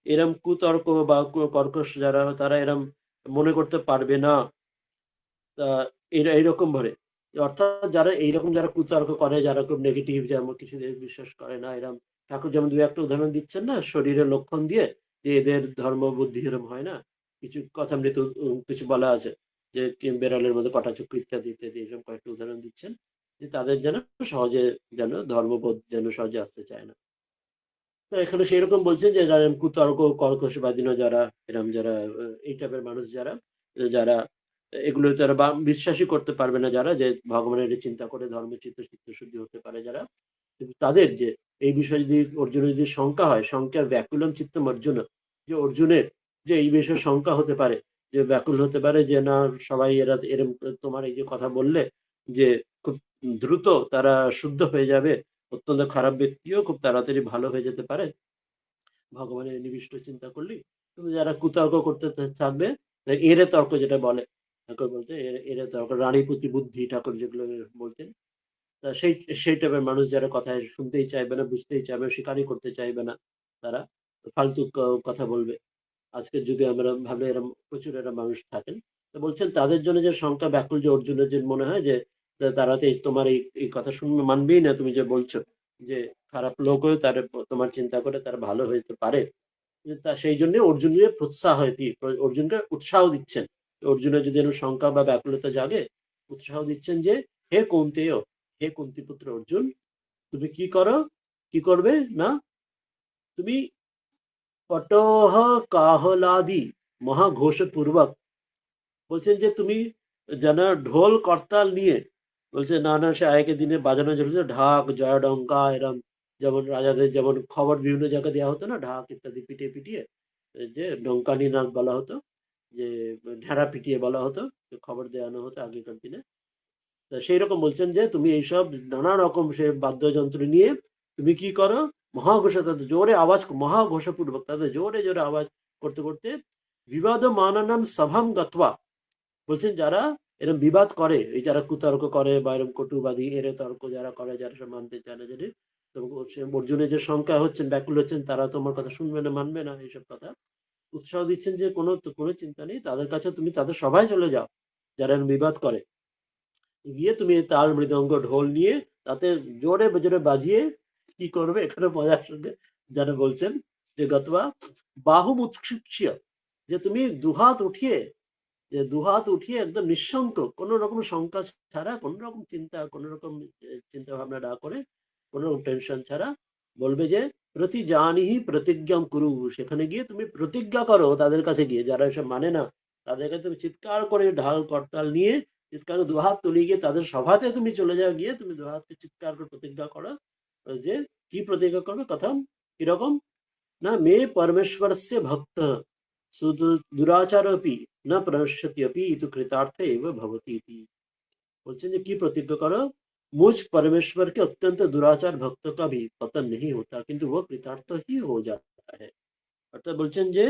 Speaker 1: এরম কুতর্ক বা কর্কশ যারা, তারা এরম মনে করতে পারবে না, এইরকম ভাবে, অর্থাৎ যারা এইরকম, যারা কুতর্ক করে, যারা খুব নেগেটিভ, যেমন কিছু বিশ্বাস করে না, এরম ঠাকুর যেমন দু একটা উদাহরণ দিচ্ছেন না শরীরের লক্ষণ দিয়ে, যে এদের ধর্ম বুদ্ধি এরম হয় না। কিছু কথামৃত কিছু বলা আছে, যে বেড়ালের মধ্যে কটাচক্ষু ইত্যাদি ইত্যাদি, এরকম কয়েকটা উদাহরণ দিচ্ছেন, যে তাদের যেন সহজে, যেন ধর্মবোধ যেন সহজে আসতে চায় না। তো এখানে সেরকম বলছেন যে যারা কুতর্ক কর্কশবাদীন যারা এরম যারা এই টাইপের মানুষ যারা যারা এগুলো তারা বিশ্বাসই করতে পারবে না, যারা যে ভগবানের চিন্তা করে ধর্মের চিত্তশুদ্ধি হতে পারে যারা, কিন্তু তাদের যে এই বিষয়ে যদি অর্জুনের যদি শঙ্কা হয়, শঙ্কার ব্যাকুলম চিত্তম অর্জুন, যে অর্জুনের যে এই বিষয়ে শঙ্কা হতে পারে, যে ব্যাকুল হতে পারে যে না সবাই এরা এরম তোমার এই যে কথা বললে যে খুব দ্রুত তারা শুদ্ধ হয়ে যাবে, অত্যন্ত খারাপ ব্যক্তিও খুব তাড়াতাড়ি ভালো হয়ে যেতে পারে ভগবানের নিবিষ্ট চিন্তা করলেই। কিন্তু যারা কুতর্ক করতে থাকবে, এরে তর্ক যেটা বলে ঠাকুর বলতে, এরে তর্ক রানী প্রতি বুদ্ধি ঠাকুর যেগুলো বলতেন, তা সেই সেই টাইপের মানুষ যারা কথায় শুনতেই চাইবে না, বুঝতেই চাইবে না, স্বীকারই করতে চাইবে না, তারা ফালতু কথা বলবে। আজকের যুগে আমরা ভাবলে এরম প্রচুর এরম মানুষ থাকেন। তো বলছেন তাদের জন্য যে শঙ্কা ব্যাকুল যে অর্জুনের যে মনে হয় যে তারা তো তোমার এই কথা শুনবে, মানবেই না তুমি যে বলছো যে খারাপ লোকও তার তোমার চিন্তা করে তারা ভালো হইতে পারে। তা সেই জন্য অর্জুনের অর্জুনকে উৎসাহ দিচ্ছেন। অর্জুনের যদি এরকম শঙ্কা বা ব্যাকুলতা জাগে, উৎসাহ দিচ্ছেন যে হে কৌন্তেয়, হে কুন্তিপুত্র অর্জুন, তুমি কি করো, কি করবে না, তুমি পটহ কাহলাদি মহাঘোষ পূর্বক, বলছেন যে তুমি যেন ঢোল করতাল নিয়ে, বলছে নানা সে আগের দিনে বাজানো চলছে ঢাক জয়ডঙ্কা এরম, যেমন রাজাদের যেমন খবর বিভিন্ন জায়গায় দেওয়া হতো না, ঢাক ইত্যাদি পিটিয়ে পিটিয়ে যে ডঙ্কানি নাচ বলা হতো, যে ঢেড়া পিটিয়ে বলা হতো, খবর দেওয়ানো হতো আগেকার দিনে। তা সেই রকম বলছেন যে তুমি এইসব নানা রকম সে বাদ্যযন্ত্র নিয়ে তুমি কি করো, মহাঘোষা তাদের জোরে আওয়াজ, মহাঘোষা পূর্বক তাদের জোরে জোরে আওয়াজ করতে করতে বিবাদ মানানাম সভাম গত্বা, বলছেন যারা এরকম বিবাদ করে, এই যারা কুতর্ক করে বা এরকম কটুবাদী এরে তর্ক যারা করে, যারা সব মানতে চায় না, যদি অর্জুনের যে সংখ্যা হচ্ছেন ব্যাকুল হচ্ছেন, তারা তোমার কথা শুনবে না, মানবে না, এইসব কথা উৎসাহ দিচ্ছেন যে কোনো চিন্তা নেই, তাদের কাছে তুমি তাদের সবাই চলে যাও যারা এরম বিবাদ করে, গিয়ে তুমি তাল মৃদঙ্গ ঢোল নিয়ে তাতে জোরে জোরে বাজিয়ে কি করবে, এখানে মজার সঙ্গে যারা বলছেন যে গতবা বাহু উৎক্ষিপ্য, যে তুমি দুহাত উঠিয়ে, যে দুহাত উঠিয়ে একদম নিঃশঙ্ক, কোনো রকম শঙ্কা ছাড়া, কোনো রকম চিন্তা, কোনো রকম চিন্তা ভাবনা না করে, কোনো রকম টেনশন ছাড়া বলবে যে প্রতি জানিহি প্রতিজ্ঞাম কুরু, সেখানে গিয়ে তুমি প্রতিজ্ঞা করো, তাদের কাছে গিয়ে যারা এসব মানে না তাদেরকে তুমি চিৎকার করে ঢাল করতাল নিয়ে চিৎকার করে দুহাত তুলে গিয়ে তাদের সভাতে তুমি চলে যাও, গিয়ে তুমি দুহাতকে চিৎকার করে প্রতিজ্ঞা করো যে কি প্রতিজ্ঞা করবে, কথাম কিরকম না মে পরমেশ্বরস্য ভক্ত শুধু দুরাচারপি না প্রনশ্যতি अपि ইতু কৃতার্থ এব ভবতি ইতি, বলছেন যে কি প্রতিজ্ঞা করো, मुझ परमेश्वर के अत्यंत दुराचार भक्तों का भी पतन नहीं होता किंतु वो कृतार्थ ही हो जाता है। অর্থাৎ বলছেন যে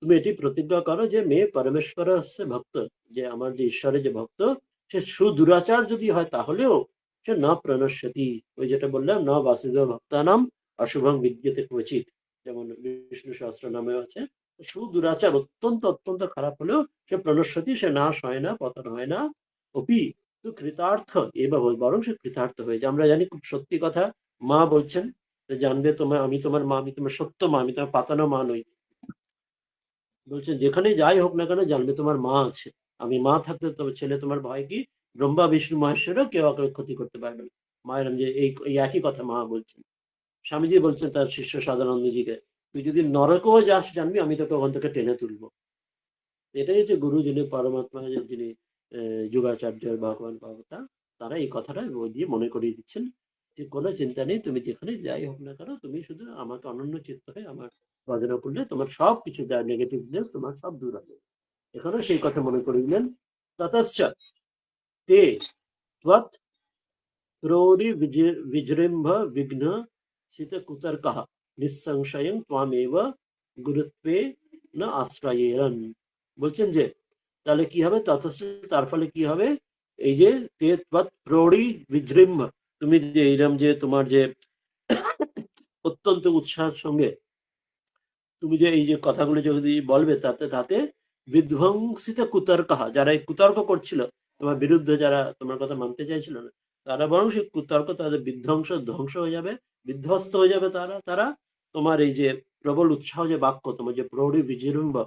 Speaker 1: তুমি এটি প্রতিজ্ঞা করো যে মে পরমেশ্বর হচ্ছে ভক্ত, যে আমার যে ঈশ্বরের যে ভক্ত, সে সুদুরাচার যদি হয় তাহলেও সে না প্রণশ্যতি, ওই যেটা বললাম না বাসুদেব ভক্তানাম অশুভং বিদ্যতে ক্বচিৎ, যেমন বিষ্ণু সহস্র নামে আছে, সুদুরাচার অত্যন্ত অত্যন্ত খারাপ হলেও সে প্রণশ্যতি, সে নাশ হয় না, পতন হয় না, অপি তো কৃতার্থ এবার বরং সে কৃতার্থ হয়ে যায়। আমরা জানি খুব সত্যি কথা, মা বলছেন জানবে তোমার, আমি তোমার মা, আমি তোমার সত্য মা, আমি তোমার পাতানো মা নই, বলছে যেখানে যাই হোক না কেন জানবে তোমার মা আছে, আমি মা থাকতে তোমার ছেলে তোমার ভয় কি, ব্রহ্মা বিষ্ণু মহেশ্বরও কেউ কারো ক্ষতি করতে পারবে না। মায়ের যে এই একই কথা মা বলছেন। স্বামীজি বলছেন তার শিষ্য সাদানন্দজিকে, তুই যদি নরকেও যাস জানবি আমি তোকে ওখান থেকে টেনে তুলবো। এটাই হচ্ছে গুরু, যিনি পরমাত্মা, যিনি যুগাচার্য ভগবান ভগবতা, তারা এই কথাটা দিয়ে মনে করিয়ে দিচ্ছেন যে কোনো চিন্তা নেই, তুমি যেখানে যাই হোক না কেন তুমি শুধু আমাকে অনন্য চিত্ত হয়ে আমার ভজনা করলে তোমার সব কিছু যা নেগেটিভনেস তোমার সব দূর হবে। এখানেও সেই কথা মনে করে দিলেন, ততশ্চ তে ত্বৎ ক্রোড়ি বিজৃম্ভ বিঘ্ন সিত কুতর্কঃ নিঃসংশয়ং ত্বামেব গুরুত্বে না আশ্রয়েরন, বলছেন যে তাহলে কি হবে, ততশ্চ তার ফলে কি হবে, এই যে তে ত্বৎ প্রৌঢ়ি বিজৃম্ভ, তুমি যে এইরকম যে তোমার যে অত্যন্ত উৎসাহের সঙ্গে তুমি যে এই যে কথাগুলো যদি বলবে, তাতে তাতে বিধ্বংসিত কুতর্ক, যারা এই কুতর্ক করছিল তোমার বিরুদ্ধে, যারা তোমার কথা মানতে চাইছিল না, তারা বরং সেই কুতর্ক তাদের ধ্বংস হয়ে যাবে, বিধ্বস্ত হয়ে যাবে, তারা তারা তোমার এই যে প্রবল উৎসাহ যে বাক্য, তোমার যে প্রৌঢ় বিজৃম্ভ,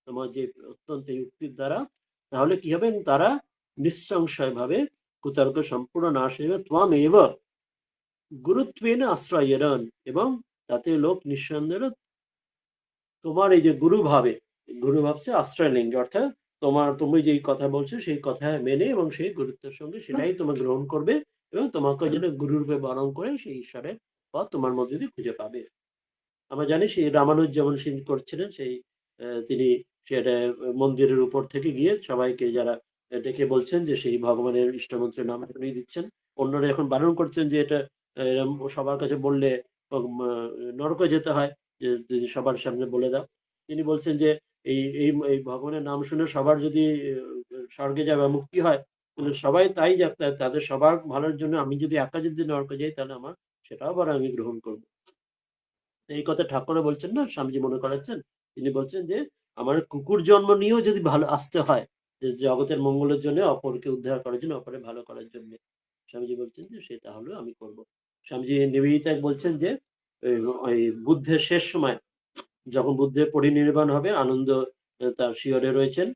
Speaker 1: তোমার যে অত্যন্ত যুক্তির দ্বারা, তাহলে কি হবে, তারা নিঃসংশয় ভাবে কুতর্ক সম্পূর্ণ নাশ হয়ে যাবে, ত্বমেব গুরুত্বেন আশ্রয়েরন, এবং তাতে লোক নিঃসন্দেহ তোমার এই যে গুরু ভাবছে আশ্রয় লিঙ্গ, অর্থাৎ তুমি যেই কথা বলছো সেই কথা মেনে এবং সেই গুরুত্বের সঙ্গে সেটাই তোমার গ্রহণ করবে এবং তোমাকে যেন গুরুরূপে বরণ করে সেই ঈশ্বরের পথ তোমার মধ্যে দিয়ে খুঁজে পাবে। আমরা জানি সেই রামানুজ যেমন করছিলেন, সেই তিনি সেটা মন্দিরের উপর থেকে গিয়ে সবাইকে যারা ডেকে বলছেন যে সেই ভগবানের ইষ্টমন্ত্রের নাম শুনিয়ে দিচ্ছেন। অন্যরা এখন বারণ করছেন যে এটা এরম সবার কাছে বললে নরকে যেতে হয়, যে যদি সবার সামনে বলে দাও। তিনি বলছেন যে এই ভগবানের নাম শুনে সবার যদি স্বর্গে যায় বা মুক্তি হয়, তাহলে সবাই তাই যাক, তাদের সবার ভালোর জন্য আমি যদি একা যদি নরকে যাই তাহলে আমার সেটাও বরং আমি গ্রহণ করব। এই কথা ঠাকুরও বলছেন না, স্বামীজি মনে করাচ্ছেন। তিনি বলছেন যে আমার কুকুর জন্ম নিয়েও যদি ভালো আসতে হয়, যে জগতের মঙ্গলের জন্য, অপরকে উদ্ধার করার জন্য, অপরের ভালো করার জন্য, স্বামীজি বলছেন যে সেটা হলেও আমি করব। স্বামীজি নিবেদিতায় বলছেন যে ওই ওই বুদ্ধের শেষ সময় যখন বুদ্ধের পরিনির্বাণ হবে, আনন্দ তার শিয়রে রয়েছেন।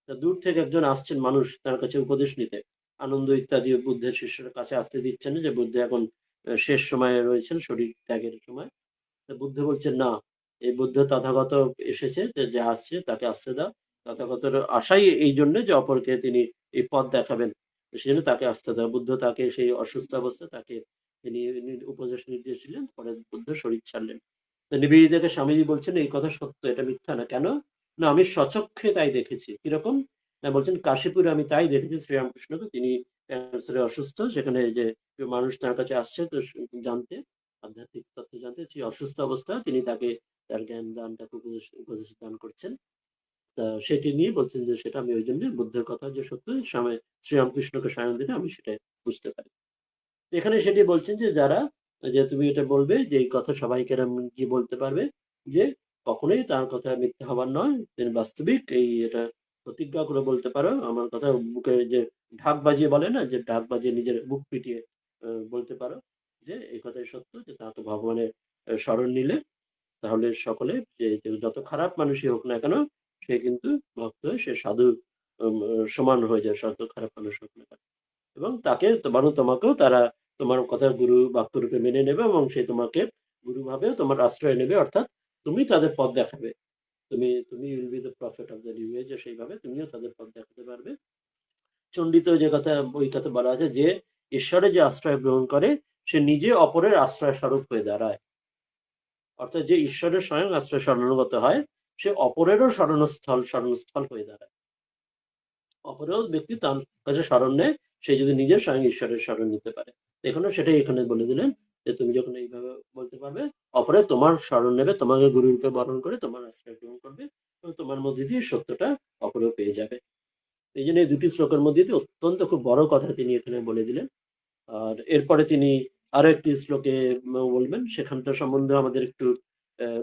Speaker 1: তা দূর থেকে একজন আসছেন মানুষ তার কাছে উপদেশ নিতে। আনন্দ ইত্যাদি বুদ্ধের শিষ্যের কাছে আসতে দিচ্ছেন না, যে বুদ্ধ এখন শেষ সময়ে রয়েছেন, শরীর ত্যাগের সময়। তো বুদ্ধ বলছেন, না, এই বুদ্ধ তথাগত এসেছে, যে আসছে তাকে আসতে দাও। তথাগতর আশাই এই জন্য যে অপরকে তিনি এই পথ দেখাবেন, সেজন্য তাকে আসতে দাও। বুদ্ধ তাকে সেই অসুস্থ অবস্থা তাকে তিনি উপদেশ নির্দেশ দিলেন, পরে বুদ্ধ শরীর ছাড়লেন। তো নিবেদিতাকে স্বামীজি বলছেন এই কথা সত্য, এটা মিথ্যা না। কেন? না, আমি স্বচক্ষে তাই দেখেছি। কিরকম? না, বলছেন কাশীপুরে আমি তাই দেখেছি শ্রীরামকৃষ্ণকে, তিনি ক্যান্সারে অসুস্থ, সেখানে যে মানুষ তার কাছে আসছে তো জানতে, আধ্যাত্মিক তত্ত্ব জানতে, সেই অসুস্থ অবস্থায় তিনি তাকে তার জ্ঞান দান, তাকে উপদেশ দান করছেন। তা সেটি নিয়ে বলছেন যে সেটা আমি ওই জন্য বুদ্ধের কথা যে সত্য, শ্রীরামকৃষ্ণকে স্বয়ং দিলে আমি সেটা বুঝতে পারি। এখানে সেটি বলছেন যে যারা, যে তুমি এটা বলবে যে এই কথা সবাইকে এরম কি বলতে পারবে যে কখনোই তার কথা মিথ্যা হবার নয়, তিনি বাস্তবিক এই এটা প্রতিজ্ঞা করে বলতে পারো আমার কথা, বুকে যে ঢাক বাজিয়ে বলে না, যে ঢাক বাজিয়ে নিজের বুক পিটিয়ে বলতে পারো যে এই কথাই সত্য, যে তাকে ভগবানের স্মরণ নিলে তাহলে সকলে, যে যত খারাপ মানুষই হোক না কেন, সে কিন্তু ভক্ত হয়ে সে সাধু সমান হয়ে যায়, যত খারাপ মানুষ হোক না কেন। এবং তাকে বরং তোমাকেও তারা তোমার কথা গুরু বাক্যরূপে মেনে নেবে এবং সে তোমাকে গুরু ভাবে তোমার আশ্রয় নেবে, অর্থাৎ তুমি তাদের পথ দেখাবে। তুমি will be the prophet of the new age, সেইভাবে তুমিও তাদের পথ দেখাতে পারবে। চণ্ডিত যে কথা ওই কথা বলা আছে যে ঈশ্বরের যে আশ্রয় গ্রহণ করে সে নিজে অপরের আশ্রয় স্বরূপ হয়ে দাঁড়ায়। অর্থাৎ যে ঈশ্বরের স্বয়ং আশ্রয় শরণাগত হয়, সে অপরেরও শরণস্থল হয়ে দাঁড়ায়। অপরেও ব্যক্তি তার কাছে শরণ নেয়, সে যদি নিজের স্বয়ং ঈশ্বরের শরণ নিতে পারে। এখানেও সেটাই এখানে বলে দিলেন, যে তুমি যখন এইভাবে বলতে পারবে, অপরে তোমার শরণ নেবে, তোমাকে গুরুরূপে বরণ করে তোমার আশ্রয় গ্রহণ করবে এবং তোমার মধ্যে দিয়ে সত্যটা অপরেও পেয়ে যাবে। এই জন্য এই দুটি শ্লোকের মধ্যে দিয়ে অত্যন্ত খুব বড় কথা তিনি এখানে বলে দিলেন। আর এরপরে তিনি আরো একটি শ্লোকে বলবেন, সেখানটা সম্বন্ধে আমাদের একটু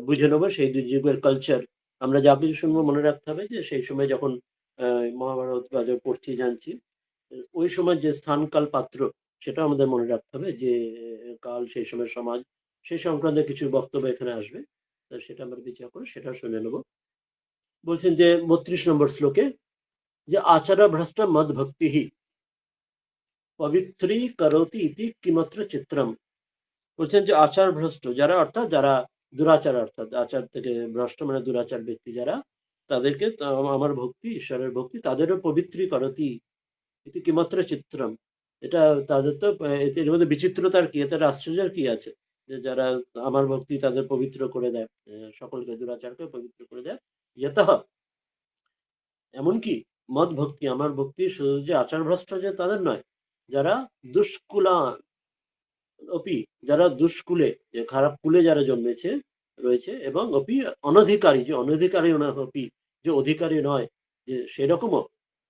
Speaker 1: বুঝে নেবো, সেই দুই যুগের কালচার। আমরা যা কিছু শুনবো মনে রাখতে হবে যে সেই সময় যখন মহাভারত বা যা পড়ছি জানছি, ওই সময় যে স্থান কাল পাত্র সেটা আমাদের মনে রাখতে হবে, যে কাল, সেই সময় সমাজ, সেই সংক্রান্ত কিছু বক্তব্য এখানে আসবে। তা সেটা আমরা বিচার করে সেটা শুনে নেবো। বলছেন যে ৩২ নম্বর শ্লোকে, যে আচার ভ্রষ্ট মদ ভক্তি পবিত্রী করতি ইতি কিমত্র চিত্রম। বলছেন যে আচার ভ্রষ্ট যারা, অর্থাৎ যারা দুরাচার, অর্থাৎ আচার থেকে ভ্রষ্ট মানে দুরাচার ব্যক্তি যারা, তাদেরকে আমার ভক্তি, ঈশ্বরের ভক্তি তাদেরও পবিত্রী করতি ইতি কিমত্র চিত্রম। এটা তাদের তো এর মধ্যে বিচিত্রতার কি, এতে আশ্চর্যের কি আছে, যে যারা আমার ভক্তি তাদের পবিত্র করে দেয়, সকলকে দুরাচারকে পবিত্র করে দেয়। ইয়তঃ, এমনকি মদ ভক্তি, আমার ভক্তি শুধু যে আচার ভ্রষ্ট যে তাদের নয়, যারা দুষ্কুলা অপি, যারা দুষ্কুলে, যে খারাপ কুলে যারা জন্মেছে রয়েছে, এবং অপি অনধিকারী, যে অনধিকারী অপি, যে অধিকারী নয়, যে সেরকমও,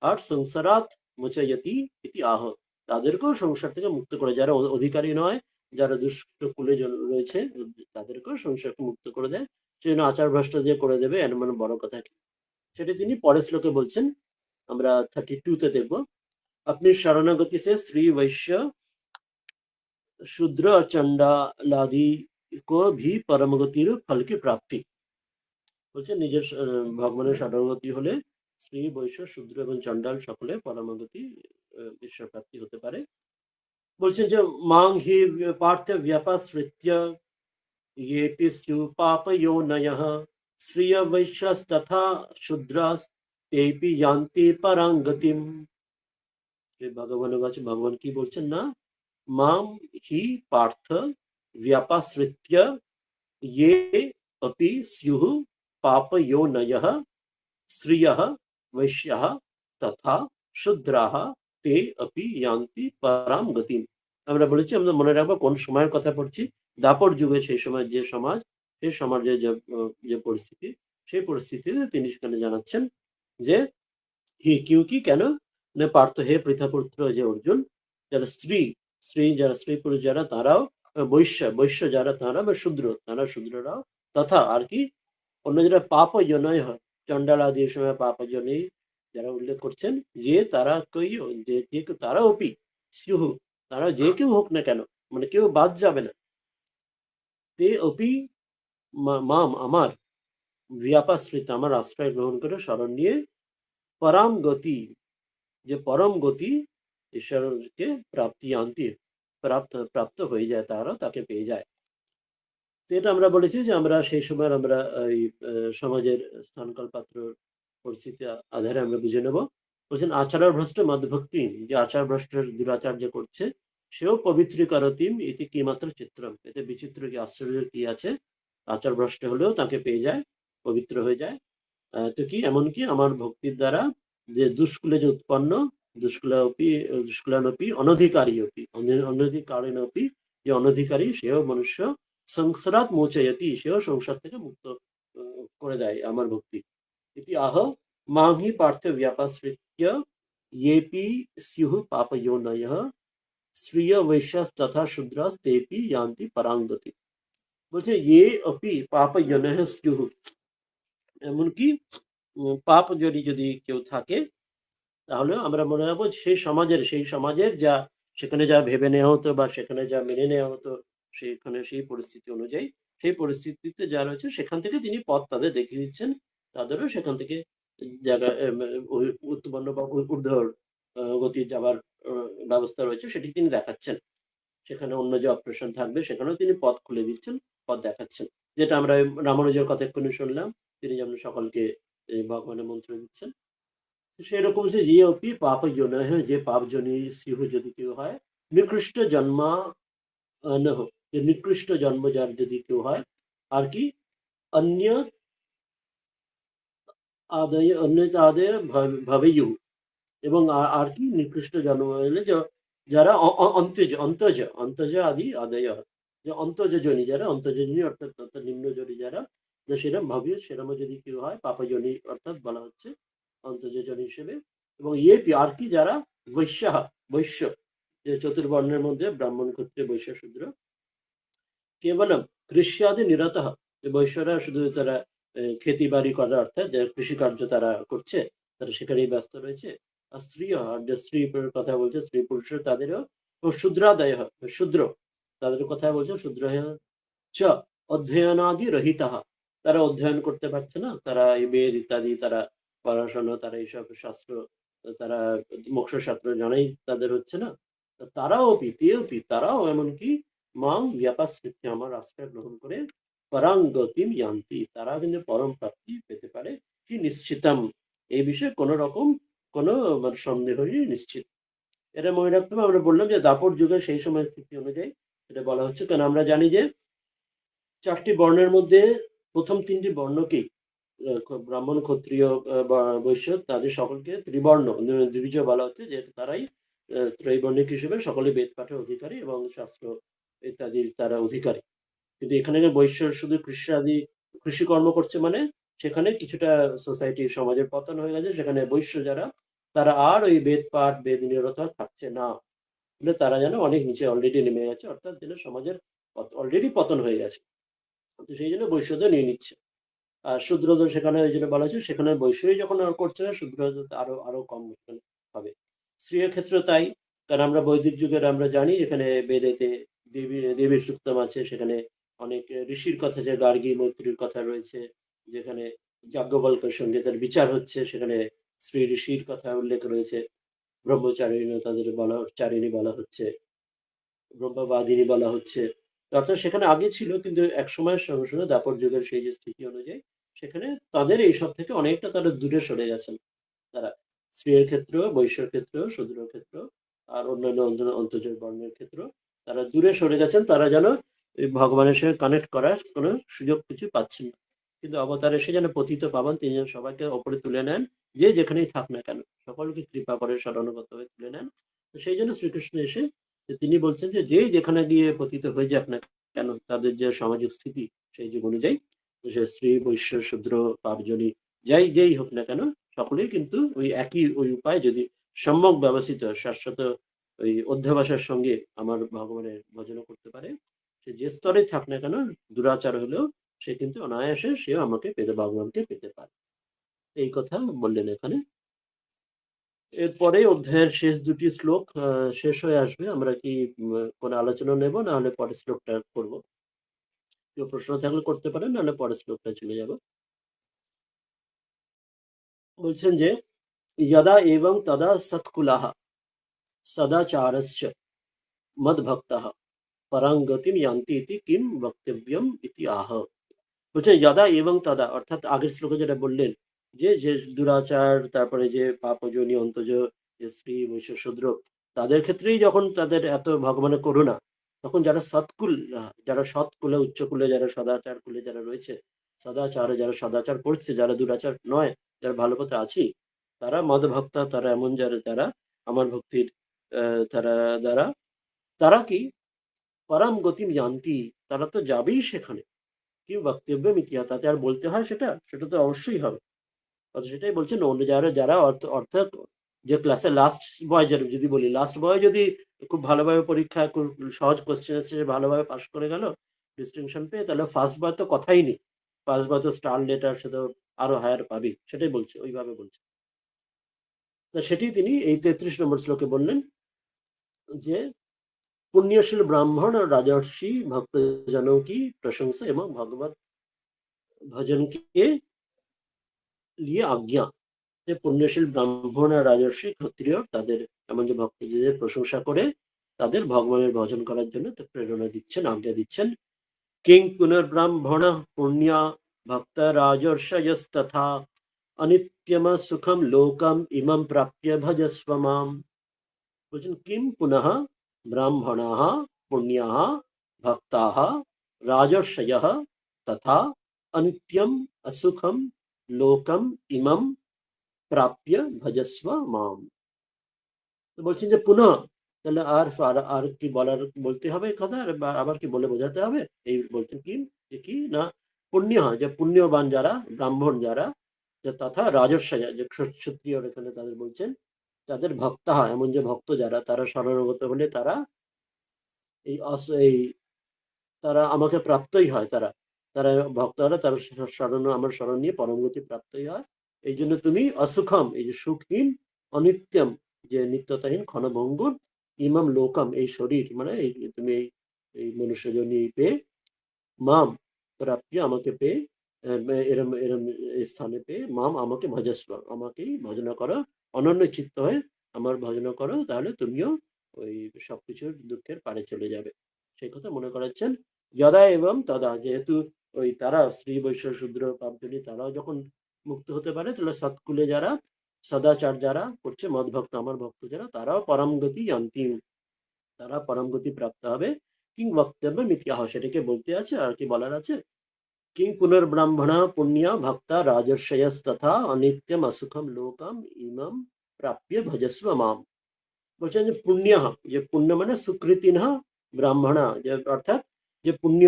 Speaker 1: আর সংসারাত মোচায়তি ইতি আহ, তাদেরকেও সংসার থেকে মুক্ত করে, যারা অধিকারী নয়, যারা দুষ্ট কুলে রয়েছে, তাদেরকেও সংসার মুক্ত করে দেয়। সেজন্য আচার ভ্রষ্ট যে করে দেবে এর মানে বড় কথা কি, সেটা তিনি পরের শ্লোকে বলছেন। আমরা 32 তে দেখবো, আপনি শরণাগতি সে স্ত্রী বৈশ্য शूद्र और चंडालादि को भी परम गतिर फल की प्राप्ति। বলছে নিজের ভগবানের শরণাগতি হলে স্ত্রী, বৈশ্য, শূদ্র এবং চণ্ডাল সকলে পরমগতি ঈশ্বর প্রাপ্তি হতে পারে। বলছেন যে মাং হি পার্থ ব্যাপাশ্রিত্য येऽपि स्युः पापयोनयः श्रियवैश्यस्तथा शूद्रास् तेऽपि यान्ति परां गतिम्। ভগবানের কাছে ভগবান কি বলছেন না, মাম হি পার্থ व्यापाश्रित्य ये अपि स्युः पापयोनयः श्रियः वैश्यः तथा शूद्राः ते अपि यान्ति पराम गतिम। আমরা বলেছি, আমরা মনে রাখবো কোন সময়ের কথা পড়ছি। দাপর যুগে সেই সময় যে সমাজ, সেই সমাজের যে পরিস্থিতি, সেই পরিস্থিতিতে তিনি সেখানে জানাচ্ছেন যে হি क्योंकि কেন না পার্থ হে পৃথাপুত্র যে অর্জুন, যারা স্ত্রী যারা স্ত্রী পুরুষ যারা তারাও বৈশ্য যারা তারা বা শূদ্র তারা শূদ্ররাও তথা আর কি অন্য যারা পাপ জনয় হয় চন্ডাল আদির সময় পাপ জনই যারা উল্লেখ করছেন যে তারা কই যে তারা অপি স্যুহু তারা যে কেউ হোক না কেন, মানে কেউ বাদ যাবে না। তে অপি মাম আমার ব্যাপাশ্রিত আমার আশ্রয় গ্রহণ করে শরণ নিয়ে পরাম গতি যে পরম গতি ঈশ্বরকে প্রাপ্তি আনতে প্রাপ্ত হয়ে যায়, তারা তাকে পেয়ে যায়। এটা আমরা বলেছি যে আমরা সেই সময় আমরা এই সমাজের স্থানকাল পাত্র পরিস্থিতি আধারে আমরা বুঝে নেব। বলছেন আচার ভ্রষ্ট মদভক্তি, যে আচার ভ্রষ্ট দুরাচার যে করছে সেও পবিত্রীকরতিম এতে কি মাত্র চিত্রম, এতে বিচিত্র কি আশ্চর্য কি আছে, আচার ভ্রষ্ট হলেও তাকে পেয়ে যায়, পবিত্র হয়ে যায়। তো কি এমনকি আমার ভক্তির দ্বারা যে দুষ্কুলে যে উৎপন্ন দুষ্কুলানপি অনধিকারী অনধিকারিণপি যে অনধিকারী সেও মনুষ্য সংসারাত মোচয়তি সেও সংসার থেকে মুক্ত করে দেয় আমার ভক্তি। ইতি আহ মাং হি পার্থ ব্যাপাশ্রিত্য येऽपि स्युः पापयोनयः श्रिय वैश्यास तथा शूद्रास तेऽपि यान्ति परां गतिम्। বলছে ये अपि पापयोनयः स्युः, এমনকি পাপ যদি কেউ থাকে তাহলে আমরা মনে রাখবো সেই সমাজের যা সেখানে যা ভেবে নেওয়া হতো বা সেখানে যা মেনে নেওয়া হতো সেখানে সেই পরিস্থিতি অনুযায়ী সেই পরিস্থিতিতে যা রয়েছে সেখান থেকে তিনি পথ তাদের দেখিয়ে দিচ্ছেন, তাদেরও সেখান থেকে জায়গা উৎপন্ন বা ঊর্ধ্ব গতি যাবার ব্যবস্থা রয়েছে সেটি তিনি দেখাচ্ছেন। সেখানে অন্য যে অপারেশন থাকবে সেখানেও তিনি পথ খুলে দিচ্ছেন, পথ দেখাচ্ছেন, যেটা আমরা রামানুজের কথা এক্ষুনি শুনলাম, তিনি যেমন সকলকে ভগবানের মন্ত্র দিচ্ছেন। সেরকম যে যে অপি পাপ জন যে পাপ জনী সিংহ যদি কেউ হয় নিকৃষ্ট জন্মা যে নিকৃষ্ট জন্ম যার যদি কেউ হয় আর কি অন্য আদায় ভাবেয়ু, এবং আর কি নিকৃষ্ট জন্ম হলে যারা অন্তজ আদি আদায় যে অন্তজ জনি যারা অন্তর্জনী অর্থাৎ নিম্ন জনি যারা সেরম ভাবে সেরম যদি কেউ হয় পাপজনী অর্থাৎ বলা হচ্ছে অন্তর্জনী হিসেবে। এবং আর কি যারা বৈশ্য যে চতুর্বর্ণের মধ্যে ব্রাহ্মণ ক্ষত্রিয় বৈশ্য শূদ্র কেবলম কৃষ্যাদি নিরত, যে বৈশ্যরা শুধু তারা খেতি বাড়ি করা অর্থাৎ কৃষিকার্য তারা করছে, তারা সেখানেই ব্যস্ত রয়েছে। আর স্ত্রী আর যে স্ত্রী কথা বলছে স্ত্রী পুরুষ তাদেরও শূদ্রাদয় শূদ্র তাদের কথা বলছে শূদ্র চ অধ্যয়নাদি রহিতা, তারা অধ্যয়ন করতে পারছে না, তারা এই বেদ ইত্যাদি তারা পড়াশোনা তারা এইসব শাস্ত্র তারা মোক্ষ শাস্ত্র জানাই তাদের হচ্ছে না, তারাও এমনকি মাং ব্যাপাশ্রিত্য আমার আশ্রয় গ্রহণ করে পরাং গতিম ইয়ান্তি, তারা কিন্তু পরম প্রাপ্তি পেতে পারে কি নিশ্চিতম, এই বিষয়ে কোন রকম কোনো সন্দেহই নিশ্চিত। এটা মনে রাখতে হবে, আমরা বললাম যে দাপর যুগের সেই সময় স্থিতি অনুযায়ী এটা বলা হচ্ছে, কারণ আমরা জানি যে চারটি বর্ণের মধ্যে প্রথম তিনটি বর্ণকেই ব্রাহ্মণ ক্ষত্রিয় বা বৈশ্য তাদের সকলকে ত্রিবর্ণ দ্বিজ বলা হচ্ছে, যে তারাই ত্রৈবর্ণিক হিসেবে সকলে বেদ পাঠের অধিকারী এবং শাস্ত্র ইত্যাদির তারা অধিকারী। কিন্তু এখানে বৈশ্য শুধু কৃষিকর্ম করছে, মানে সেখানে কিছুটা সোসাইটি সমাজের পতন হয়ে গেছে, সেখানে বৈশ্য যারা তারা আর ওই বেদ পাঠ বেদ নিরত থাকছে না, তারা যেন অনেক নিচে অলরেডি নেমে গেছে, অর্থাৎ যেন সমাজের অলরেডি পতন হয়ে গেছে, তো সেই জন্য বৈশ্যদের নিয়ে নিচ্ছে। আর শূদ্রদের সেখানে ওই জন্য বলা হচ্ছে সেখানে বৈশ্যই যখন করছে না, শূদ্রদের আরো আরো কম হবে। স্ত্রীর ক্ষেত্রে তাই, কারণ আমরা বৈদিক যুগের আমরা জানি এখানে বেদেতে দেবীর সুক্তম আছে, সেখানে অনেক ঋষির কথা যে গার্গী মৈত্রীর কথা রয়েছে, যেখানে যাজ্ঞবল্কের সঙ্গে তার বিচার হচ্ছে, সেখানে শ্রী ঋষির কথা উল্লেখ রয়েছে, ব্রহ্মচারিণী তাদের চারিণী বলা হচ্ছে, ব্রহ্মবাদিনী বলা হচ্ছে, অর্থাৎ সেখানে আগে ছিল, কিন্তু এক সময়ের সঙ্গে সঙ্গে দাপর যুগের সেই যে স্থিতি অনুযায়ী সেখানে তাদের এইসব থেকে অনেকটা তারা দূরে সরে গেছেন। তারা স্ত্রীর ক্ষেত্রেও, বৈশ্যের ক্ষেত্রেও, শূদ্রের ক্ষেত্রেও, আর অন্যান্য অন্তর্জাত বর্ণের ক্ষেত্রেও তারা দূরে সরে গেছেন। তারা যেন এই ভগবানের সঙ্গে কানেক্ট করার কোনো সুযোগ কিছু পাচ্ছেন না। কিন্তু অবতার এসে যেন পতিত পাবন, তিনি যেন সবাইকে ওপরে তুলে নেন, যে যেখানেই থাক না কেন সকলকে কৃপা করে শরণাগত হয়ে তুলে নেন। তো সেই জন্য শ্রীকৃষ্ণ এসে তিনি বলছেন যে যে যেখানে গিয়ে পতিত হয়ে যাক না কেন, তাদের যে সামাজিক স্থিতি সেই যুগ অনুযায়ী, সে স্ত্রী, বৈশ্য, শূদ্র, পাপজনী, যেই হোক না কেন, সকলেই কিন্তু ওই একই ওই উপায় যদি সম্যক ব্যবস্থিত শাশ্বত ওই অধ্যবসায়ের সঙ্গে আমার ভগবানের ভজন করতে পারে, সে যে স্তরে থাক না কেন, দুরাচার হলেও সে কিন্তু অনায়াসে সেও আমাকে পেতে, ভগবানকে পেতে পারে। এই কথা বললেন এখানে। এরপরে অধ্যায়ের শেষ দুটি শ্লোক শেষ হয়ে আসবে। আমরা কি কোনো আলোচনা নেব, না হলে পরের শ্লোকটা করব? কেউ প্রশ্ন থাকলে করতে পারেন, নাহলে পরের শ্লোকটা চলে যাব। বলছেন যে यदा एवं तदा सत्कुलः सदाचारश्च मद्भक्तः পরাং গতিম ইয়ান্তি ইতি কিম বক্তব্যম ইতি আহ। বলছেন যদা এবং তদা, অর্থাৎ আগের শ্লোকে যেটা বললেন যে যে দুরাচার, তারপরে যে পাপজনী অন্তজ, যে স্ত্রী, বৈশ্য, শূদ্র, তাদের ক্ষেত্রেই যখন তাদের এত ভগবানের করুণা, তখন যারা সৎকুল, যারা সৎকুলে, উচ্চকুলে, যারা সদাচার কুলে যারা রয়েছে, সদাচারে যারা সদাচার করছে, যারা দুরাচার নয়, যারা ভালো পথে আছি, তারা মদভক্তা, তারা এমন যারা যারা আমার ভক্তির তারা দ্বারা, তারা কি পরম গতিম জানতি, তারা তো যাবেই সেখানে। কি বক্তব্য মিথ্যা, তাতে আর বলতে হয় সেটা? সেটা তো অবশ্যই হবে। সেটাই বলছেন অন্য যারা যারা অর্থাৎ যে ক্লাসে লাস্ট বয়, যদি বলি লাস্ট বয় যদি খুব ভালোভাবে পরীক্ষা সহজ কোশ্চেন এসে ভালোভাবে পাস করে গেল, ডিস্টিংশন পেয়ে, তাহলে ফার্স্ট বয় তো কথাই নেই। ফার্স্ট বয় তো স্টার লেটার, সে তো আরো হায়ার পাবি, সেটাই বলছে, ওইভাবে বলছে। তা সেটি তিনি এই 33 নম্বর শ্লোকে বললেন যে पुण्यशील ब्राह्मण और राजर्षि भक्तजनों की प्रशंसा एवं भगवत भजन के लिए आज्ञा। যে পুণ্যশীল ব্রাহ্মণ আর রাজর্ষি ক্ষত্রিয় তাদের এমন যে ভক্তদের প্রশংসা করে তাদের ভগবানের ভজন করার জন্য প্রেরণা দিচ্ছেন, আজ্ঞা দিচ্ছেন। কিং পুনর্ব্রাহ্মণ পুণ্যা ভক্ত রাজর্ষয়স্তথা অনিত্যম সুখম লোকম ইমম প্রাপ্য ভজস্ব মাম। বলছেন কিম পুনঃ ব্রাহ্মণাः পুণ্যাः ভক্তাः রাজর্ষয়ः তথা অনিত্যম অসুখম লোকম ইমম প্রাপ্য ভজস্ব মাম। বলছেন যে পুনঃ, তাহলে আর কি বলার, বলতে হবে কথা, আবার কি বলে বোঝাতে হবে? এই বলছেন কি, যে কি না, পুণ্য, যে পুণ্যবান যারা, ব্রাহ্মণ যারা, যে তথা রাজর্ষয়, যে ক্ষত্রিয়, এখানে তাদের বলছেন, তাদের ভক্তা, এমন যে ভক্ত যারা, তারা শরণাগত হলে তারা এই তারা আমাকে প্রাপ্তই হয়, তারা তারা ভক্তরা, তারা শরণ, আমার শরণ নিয়ে পরমগতি প্রাপ্তই হয়। এই জন্য তুমি অসুখম, এই যে সুখহীন, অনিত্যম, যে নিত্যতাহীন, ক্ষণভঙ্গুর, ইমাম লোকম, এই শরীর, মানে এই তুমি এই মনুষ্য জনী পেয়ে, মাম প্রাপ্য, আমাকে পেয়ে, এরম এরম স্থানে পেয়ে, মাম আমাকে ভজস্ব, আমাকেই ভজনা করো, অনন্য চিত্ত হয়ে আমার ভজনা করো, তাহলে তুমিও ওই সবকিছুর দুঃখের পারে চলে যাবে। সেই কথা মনে করাচ্ছেন। যদা এবং তদা, যেহেতু ওই তারা স্ত্রী, বৈশ্য, শূদ্র, পাপজনী, তারাও যখন মুক্ত হতে পারে, তাহলে সৎকুলে যারা, সদাচার যারা করছে, মদ ভক্ত, আমার ভক্ত যারা, তারাও পরম গতি অন্তিম, তারা পরম গতি প্রাপ্ত হবে। কিং বক্তব্য মিথ্যাহ, সেটাকে বলতে আছে, আর কি বলার আছে? किं पुनर्ब्रह्मण पुण्य भक्ता राजर्षयस्तथा अनित्यम असुखम लोकम इमं प्राप्य भजस्व माम। বলছেন যে পুণ্য, যে পুণ্য মানে সুকৃতিন ব্রাহ্মণা, যে অর্থাৎ যে পুণ্য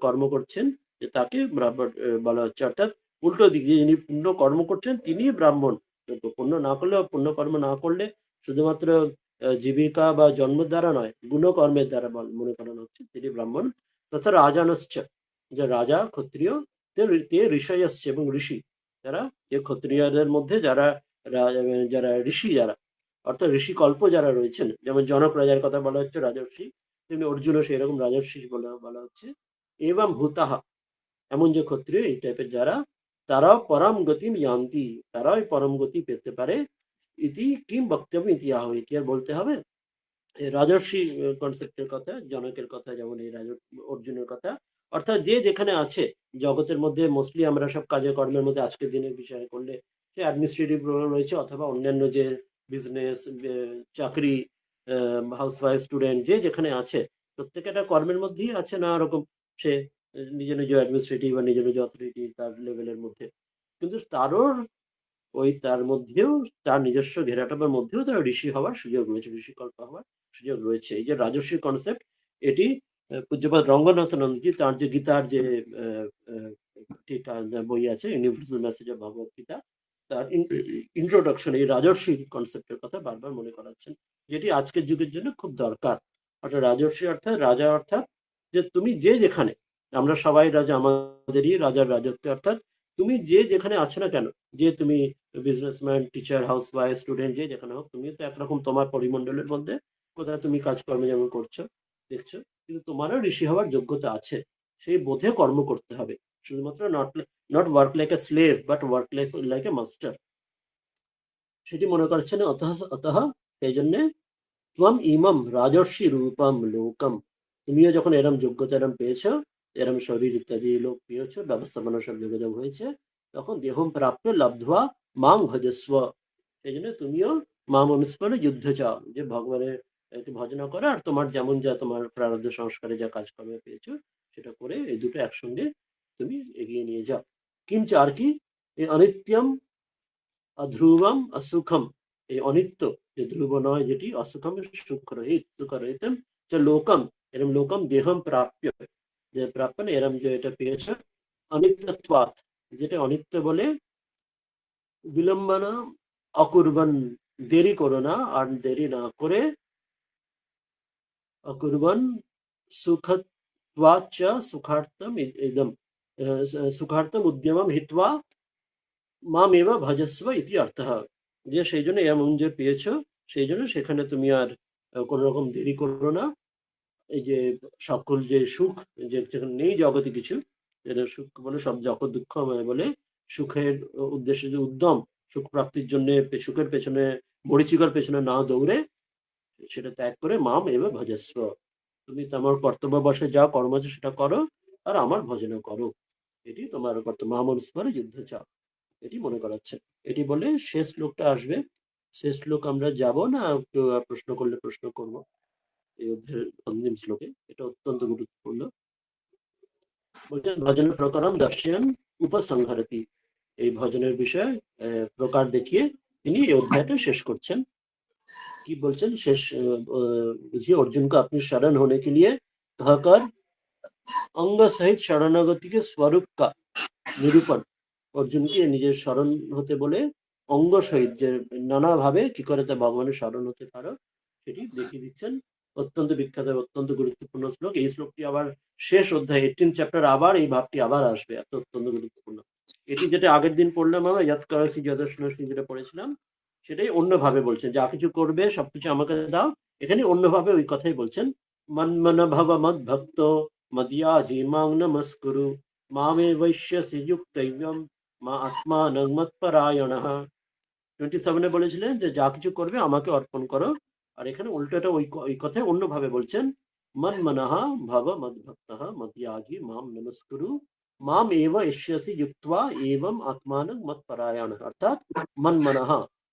Speaker 1: কর্ম করছেন, যে তাকে ব্রাহ্মণ বলা হচ্ছে। অর্থাৎ উল্টো দিক, যিনি পুণ্য কর্ম করছেন তিনি ব্রাহ্মণ। পুণ্য না করলে, পুণ্য কর্ম না করলে শুধুমাত্র জীবিকা বা জন্মের দ্বারা নয়, গুণকর্মের দ্বারা মনে করানো হচ্ছে তিনি ব্রাহ্মণ। তথা রাজানশ্চ, যে রাজা, ক্ষত্রিয়, তে ঋষয়শ্চ, এবং ঋষি যারা, যে ক্ষত্রিয়দের মধ্যে যারা যারা ঋষি, যারা অর্থাৎ ঋষিকল্প যারা রয়েছেন, যেমন জনক রাজার কথা বলা হচ্ছে রাজর্ষি, তেমনি অর্জুনও সেই রকম রাজর্ষি বলা হচ্ছে। এবং ভূতাহা, এমন যে ক্ষত্রিয়, এই টাইপের যারা, তারাও পরম গতিম ইয়ান্তি, তারাও পরম গতি পেতে পারে। ইতি কিম বক্তব্য ইতিহাস, কি আর বলতে হবে? এই রাজর্ষি কনসেপ্টের কথা, জনকের কথা, যেমন এই অর্জুনের কথা, অর্থাৎ যে যেখানে আছে জগতের মধ্যে, মোস্টলি আমরা সব কাজে কর্মের মধ্যে আজকের দিনের বিষয় করলে সে অ্যাডমিনিস্ট্রেটিভ রোল রয়েছে, অথবা অন্যান্য যে বিজনেস, চাকরি, হাউস ওয়াইফ, স্টুডেন্ট, যে যেখানে আছে প্রত্যেকটা কর্মের মধ্যেই আছে না রকম সে নিজ নিজ অ্যাডমিনিস্ট্রেটিভ বা নিজ নিজ অথরিটি তার লেভেলের মধ্যে, কিন্তু তারও ওই তার মধ্যেও তার নিজস্ব ঘেরাটোপের মধ্যেও তার ঋষি হওয়ার সুযোগ রয়েছে, ঋষিকল্প হওয়ার সুযোগ রয়েছে। এই যে রাজর্ষির কনসেপ্ট, এটি পূজ্যপাদ রঙ্গনাথনন্দজি তার যে গীতার যে টিকা বই আছে, universal message of Bhagavad Gita, তার ইন্ট্রোডাকশন এই রাজর্ষির কনসেপ্টের কথা বারবার মনে করাচ্ছেন, যেটি আজকের যুগের জন্য খুব দরকার। অর্থাৎ রাজর্ষি অর্থাৎ রাজা, অর্থাৎ যে তুমি যে যেখানে, আমরা সবাই রাজা, আমাদেরই রাজার রাজত্ব, অর্থাৎ তুমি যে যেখানে আছো না কেন, যে তুমি businessman, teacher, house wife, student, যে যেখানে হোক, তুমি তো একরকম তোমার পরিমণ্ডলের মধ্যে কোথায় তুমি কাজকর্মে যেমন করছো দেখছো, কিন্তু তোমারও ঋষি হওয়ার যোগ্যতা আছে, সেই বোধে কর্ম করতে হবে। শুধুমাত্র not work like a slave, but work like a master, সেটি মনে করছেন। অতঃ সেই জন্যে ত্বম ইমম রাজর্ষি রূপম লোকম, তুমিও যখন এরম যোগ্যতা এরম পেয়েছো, এরম শরীর ইত্যাদি লোক পেয়েছো, ব্যবস্থাপনা সব যোগাযোগ হয়েছে, তখন দেহম প্রাপ্য লব্ধ্বা মাং ভজস্ব, সেই জন্য তুমিও মাম অনুস্মরণে যুদ্ধ চাও, যে ভগবানের ভজনা করো, আর তোমার যেমন যা তোমার প্রারব্ধ সংস্কারে যা কাজকর্মে পেয়েছো সেটা করে এই দুটো একসঙ্গে তুমি এগিয়ে নিয়ে যাও। কিঞ্চ আর কি, এই অনিত্যম অধ্রুবম অসুখম, এই অনিত্য, যে ধ্রুব নয় যেটি, অসুখম সুখরহিত সুখরহিতম চ লোকম, এরম লোকম দেহম প্রাপ্য, যে প্রাপ্য না এরম যে এটা পেয়েছে, অনিত্যত্বাৎ, যেটা অনিত্য বলে, বিলম্বনা অকুর্বন, দেরি করো না, আর দেরি না করে, অকুর্বন সুখত্বাচ্চ সুখার্থম ইদম, সুখার্থম উদ্যমম হিত্বা মাম এবা ভজস্ব ইতি অর্থঃ, যে সেই জন্য এমন যে পেয়েছো, সেই জন্য সেখানে তুমি আর কোন রকম দেরি করো না। এই যে সকল যে সুখ, যে যেখানে নেই জগতে কিছু, যেটা সুখ বলে, সব জগৎ দুঃখময় বলে, সুখের উদ্দেশ্যে যে উদ্যম, সুখ প্রাপ্তির জন্য সুখের পেছনে, মরীচিকার পেছনে না দৌড়ে, সেটা ত্যাগ করে মাম এবা ভজস্ব, তুমি তোমার কর্তব্য বসে যা কর্ম আছে সেটা করো, আর আমার ভজনা করো, এটি তোমার কর্তব্য। মাম অনুস্মরণে যুদ্ধ চাও, এটি মনে করাচ্ছেন। এটি বলে শেষ শ্লোকটা আসবে, শেষ শ্লোক আমরা যাব না, কেউ প্রশ্ন করলে প্রশ্ন করব এই অধ্যায়ের অন্তিম শ্লোকে, এটা অত্যন্ত গুরুত্বপূর্ণ। বলছেন ভজন প্রকারম দর্শন উপসংহারতি, এই ভজনের বিষয়ে প্রকার দেখিয়ে তিনি এই অধ্যায়টা শেষ করছেন। কি বলছেন শেষ, बुझिए अर्जुन को अपनी शरण होने के लिए कहकर अंग सहित शरणागति के स्वरूप का নিরূপণ, অর্জুনকে নিজের শরণ হতে বলে অঙ্গ সহিত যে নানাভাবে কি করে তা ভগবানের শরণ হতে পারো সেটি দেখিয়ে দিচ্ছেন। অত্যন্ত বিখ্যাত, অত্যন্ত গুরুত্বপূর্ণ শ্লোক। এই শ্লোকটি আবার শেষ অধ্যায় 18 চ্যাপ্টার আবার এই ভাবটি আবার আসবে, এত অত্যন্ত গুরুত্বপূর্ণ। এটি যেটা আগের দিন পড়লাম আমরা, ইয়াত কারসি যদর্শনসি যেটা পড়েছিলাম, সেটাই অন্যভাবে বলছেন, যা কিছু করবে সবকিছু আমাকে দাও, এখানে অন্যভাবে ওই কথাই বলছেন। মন মন ভব মদ ভক্ত মদিয়াজি মাং নমস্কুরু মামে বৈশ্যসি যুক্তৈব্যম মা আত্মানং মৎপরায়ণঃ। 27 বলেছিলেন যে যা কিছু করবে আমাকে অর্পণ করো, আর এখানে উল্টোটা ওই কথায় অন্যভাবে বলছেন, মন মনঃ ভব মদ্ভক্তঃ মদ্যাজি মাম নমস্কুরু মাম এব এষ্যসি যুক্ত্বা এবং আত্মানং মৎপরায়ণঃ, অর্থাৎ মন মনঃ,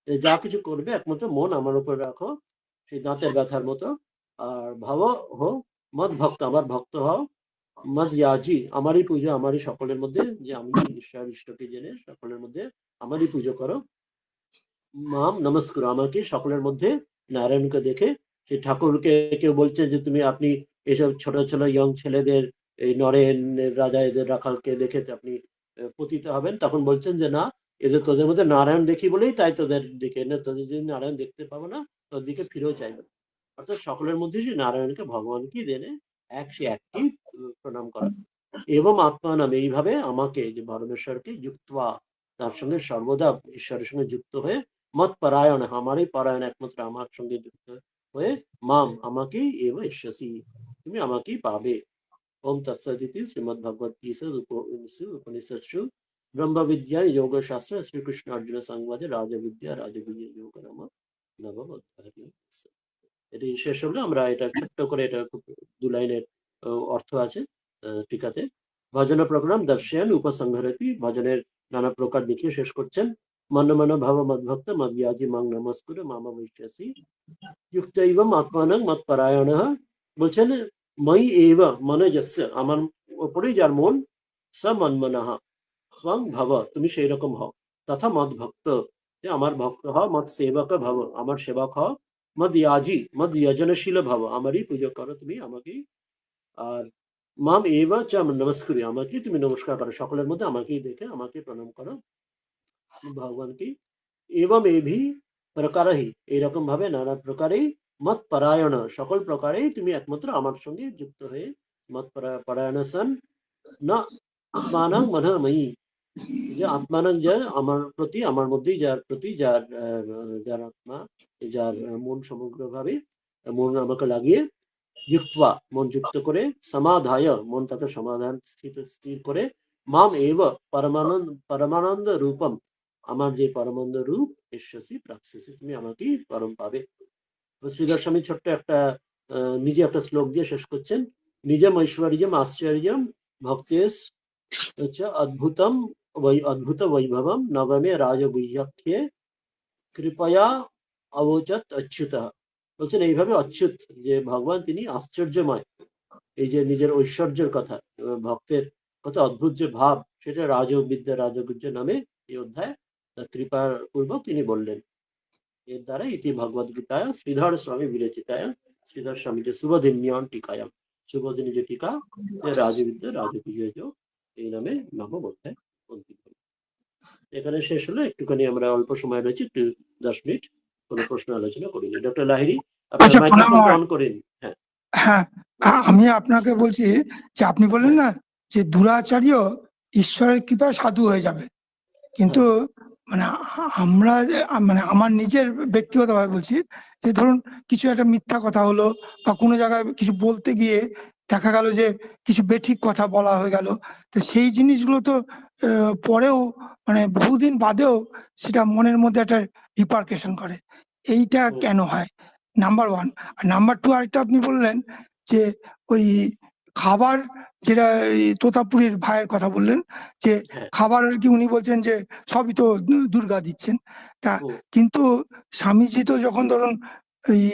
Speaker 1: যা কিছু করবে একমাত্র মন আমার উপর রাখো, সেই দাঁতের ব্যথার মতো, আর ভব হো মদ্ভক্ত, আমার ভক্ত হও, মদয়াজি, আমারই পুজো, আমারই সকলের মধ্যে, যে আমি ঈশ্বর ইষ্টকে জেনে সকলের মধ্যে আমারই পুজো করো, মাম নমস্কার, আমাকে সকলের মধ্যে নারায়ণকে দেখে, সেই ঠাকুরকে কেউ বলছেন যে তুমি, আপনি এসব ছোট ছোট ইয়ং ছেলেদের, এই নরেন রাজা এদের রাখালকে দেখে আপনি পতিত হবেন, তখন বলছেন যে না, এদের তোদের মধ্যে নারায়ণ দেখি বলেই তাই তোদের দিকে, না তোদের যদি নারায়ণ দেখতে পাবো না তোর দিকে ফিরেও চাইবে না। অর্থাৎ সকলের মধ্যে সেই নারায়ণকে, ভগবানকে দেনে এক, সে একই প্রণাম করা, এবং আত্মা নাম, এইভাবে আমাকে যে পরমেশ্বরকে যুক্তবা, তার সঙ্গে সর্বদা ঈশ্বরের সঙ্গে যুক্ত হয়ে, মত পরায়ণ, আমারই পরায়ণ, একমাত্র আমার সঙ্গে যুক্ত হয়ে, মাম আমাকেই এব ঈশ্বসী, তুমি আমাকেই পাবে। ওম তৎসদিতি শ্রীমদ ভগবদ গীতা উপনিষৎসু ব্রহ্ম বিদ্যা যোগ শাস্ত্র শ্রীকৃষ্ণ অর্জুন সংবাদে রাজবিদ্যা রাজবিদ্যা যোগ নাম নবম অধ্যায়। এটি শেষ হলো। আমরা এটা ছোট্ট করে, এটা খুব 2 লাইনের অর্থ আছে টিকাতে। ভজন প্রোগ্রাম দর্শন উপসংহরতি, ভজনের নানা প্রকার দেখিয়ে শেষ করছেন। মন মন ভাব মদ্ভক্ত মদ্যাজি মাং নমস্কুর মামা বৈশ্যাসি যুক্তৈবম আত্মানং মৎপরায়ণঃ। বলছেন ময়ি এব মনোজস্য, আমার উপরেই যার মন, স মন্মনঃ ত্বং ভব, তুমি সেই রকম হও। তথা মদ ভক্ত, যে আমার ভক্ত হও। মদ সেবক ভব, আমার সেবক হও। মদ ইয়াজি, মদ যজনশীল ভব, আমারই পুজো করো তুমি আমাকেই। আর মাম এব চ নমস্কুরি, আমাকেই তুমি নমস্কার করো, সকলের মধ্যে আমাকেই দেখে আমাকে প্রণাম করো ভগবানকে। এবং এভি প্রকারহি, এইরকম ভাবে নানা প্রকারেই মত পরায়ণ, সকল প্রকারেই তুমি একমাত্র আমার সঙ্গে যুক্ত হয়ে মত পরায়ণ সন না আত্মানাং মনময়ী, যে আত্মানং, যে আমার প্রতি, আমার মধ্যেই যার প্রতি, যার যার আত্মা, যার মন সমগ্রভাবে মন আমাকে লাগিয়ে, যুক্তবা মন যুক্ত করে, সমাধায় মন তাকে সমাধান স্থির করে, মাম এব পরমানন্দ পরমানন্দ রূপম, আমার যে পরমানন্দ রূপ, ঈশ্বসী প্রাপ্সি, তুমি আমাকেই পরম পাবে। শ্রীধর স্বামী ছোট্ট একটা নিজে একটা শ্লোক দিয়ে শেষ করছেন। নিজম ঐশ্বর্যম আশ্চর্যম ভক্তেশ হচ্ছে অদ্ভুতম অদ্ভুত বৈভবম নবমে রাজগুহ্যক্ষে কৃপয়া অবচত অচ্যুত। বলছেন এইভাবে অচ্যুত, যে ভগবান তিনি আশ্চর্যময়, এই যে নিজের ঐশ্বর্যের কথা, ভক্তের কত অদ্ভুত যে ভাব, সেটা রাজবিদ্যা রাজগুহ্য নামে এই অধ্যায় তার কৃপার পূর্বক তিনি বললেন। এর দ্বারা ইতি ভগবদ গীতায় শ্রীধর স্বামী বিরচিতায়, শ্রীধর স্বামী যে শুভদিন্যান টিকায়াম, শুভদিনী যে টিকা, যে রাজবিদ্যা রাজগুহ্য, এই নামে নবম অধ্যায় অন্তিম হল। এখানে শেষ হলো। একটুখানি আমরা অল্প সময় রয়েছে, একটু 10 মিনিট কোনো প্রশ্ন আলোচনা করিনি। ডক্টর লাহিড়ী, আপনার
Speaker 2: আচ্ছা,
Speaker 1: মাইক্রোফোনটা অন করেন। হ্যাঁ
Speaker 2: হ্যাঁ, আমি আপনাকে বলছি যে আপনি বললেন না যে দুরাচার্য ঈশ্বরের কৃপায় সাধু হয়ে যাবে, কিন্তু মানে আমরা মানে আমার নিজের ব্যক্তিগতভাবে বলছি যে ধরুন কিছু একটা মিথ্যা কথা হলো বা কোনো জায়গায় কিছু বলতে গিয়ে দেখা গেল যে কিছু বেঠিক কথা বলা হয়ে গেল, তো সেই জিনিসগুলো তো পরেও মানে বহুদিন বাদেও সেটা মনের মধ্যে একটা রিপার্কেশন করে। এইটা কেন হয়? Number one. আর নাম্বার টু, আরেকটা আপনি বললেন যে ওই খাবার, যেটা তোতাপুরীর ভাইয়ের কথা বললেন যে খাবার আর কি, উনি বলছেন যে সবই তো দুর্গা দিচ্ছেন। তা কিন্তু স্বামীজি তো যখন ধরুন এই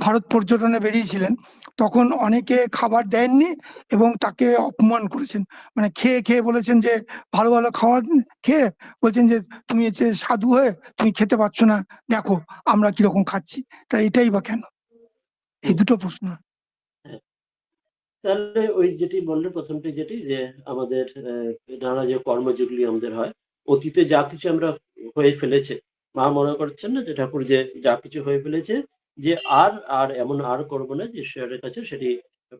Speaker 2: ভারত পর্যটনে বেরিয়েছিলেন, তখন অনেকে খাবার দেননি এবং তাকে অপমান করেছেন। মানে খেয়ে খেয়ে বলেছেন যে ভালো ভালো খাওয়া খেয়ে বলছেন যে তুমি হচ্ছে সাধু হয়ে তুমি খেতে পারছো না, দেখো আমরা কিরকম খাচ্ছি। তা এটাই বা কেন? এই দুটো প্রশ্ন।
Speaker 1: তাহলে ওই যেটি বললেন, প্রথমটি যেটি, যে আমাদের নানা যে কর্মযুগলি আমাদের হয়, অতীতে যা কিছু আমরা হয়ে ফেলেছে, মা মনে করছেন না যে ঠাকুর যে যা কিছু হয়ে ফেলেছে, যে আর আর এমন আর করবো না, যে ঈশ্বরের কাছে সেটি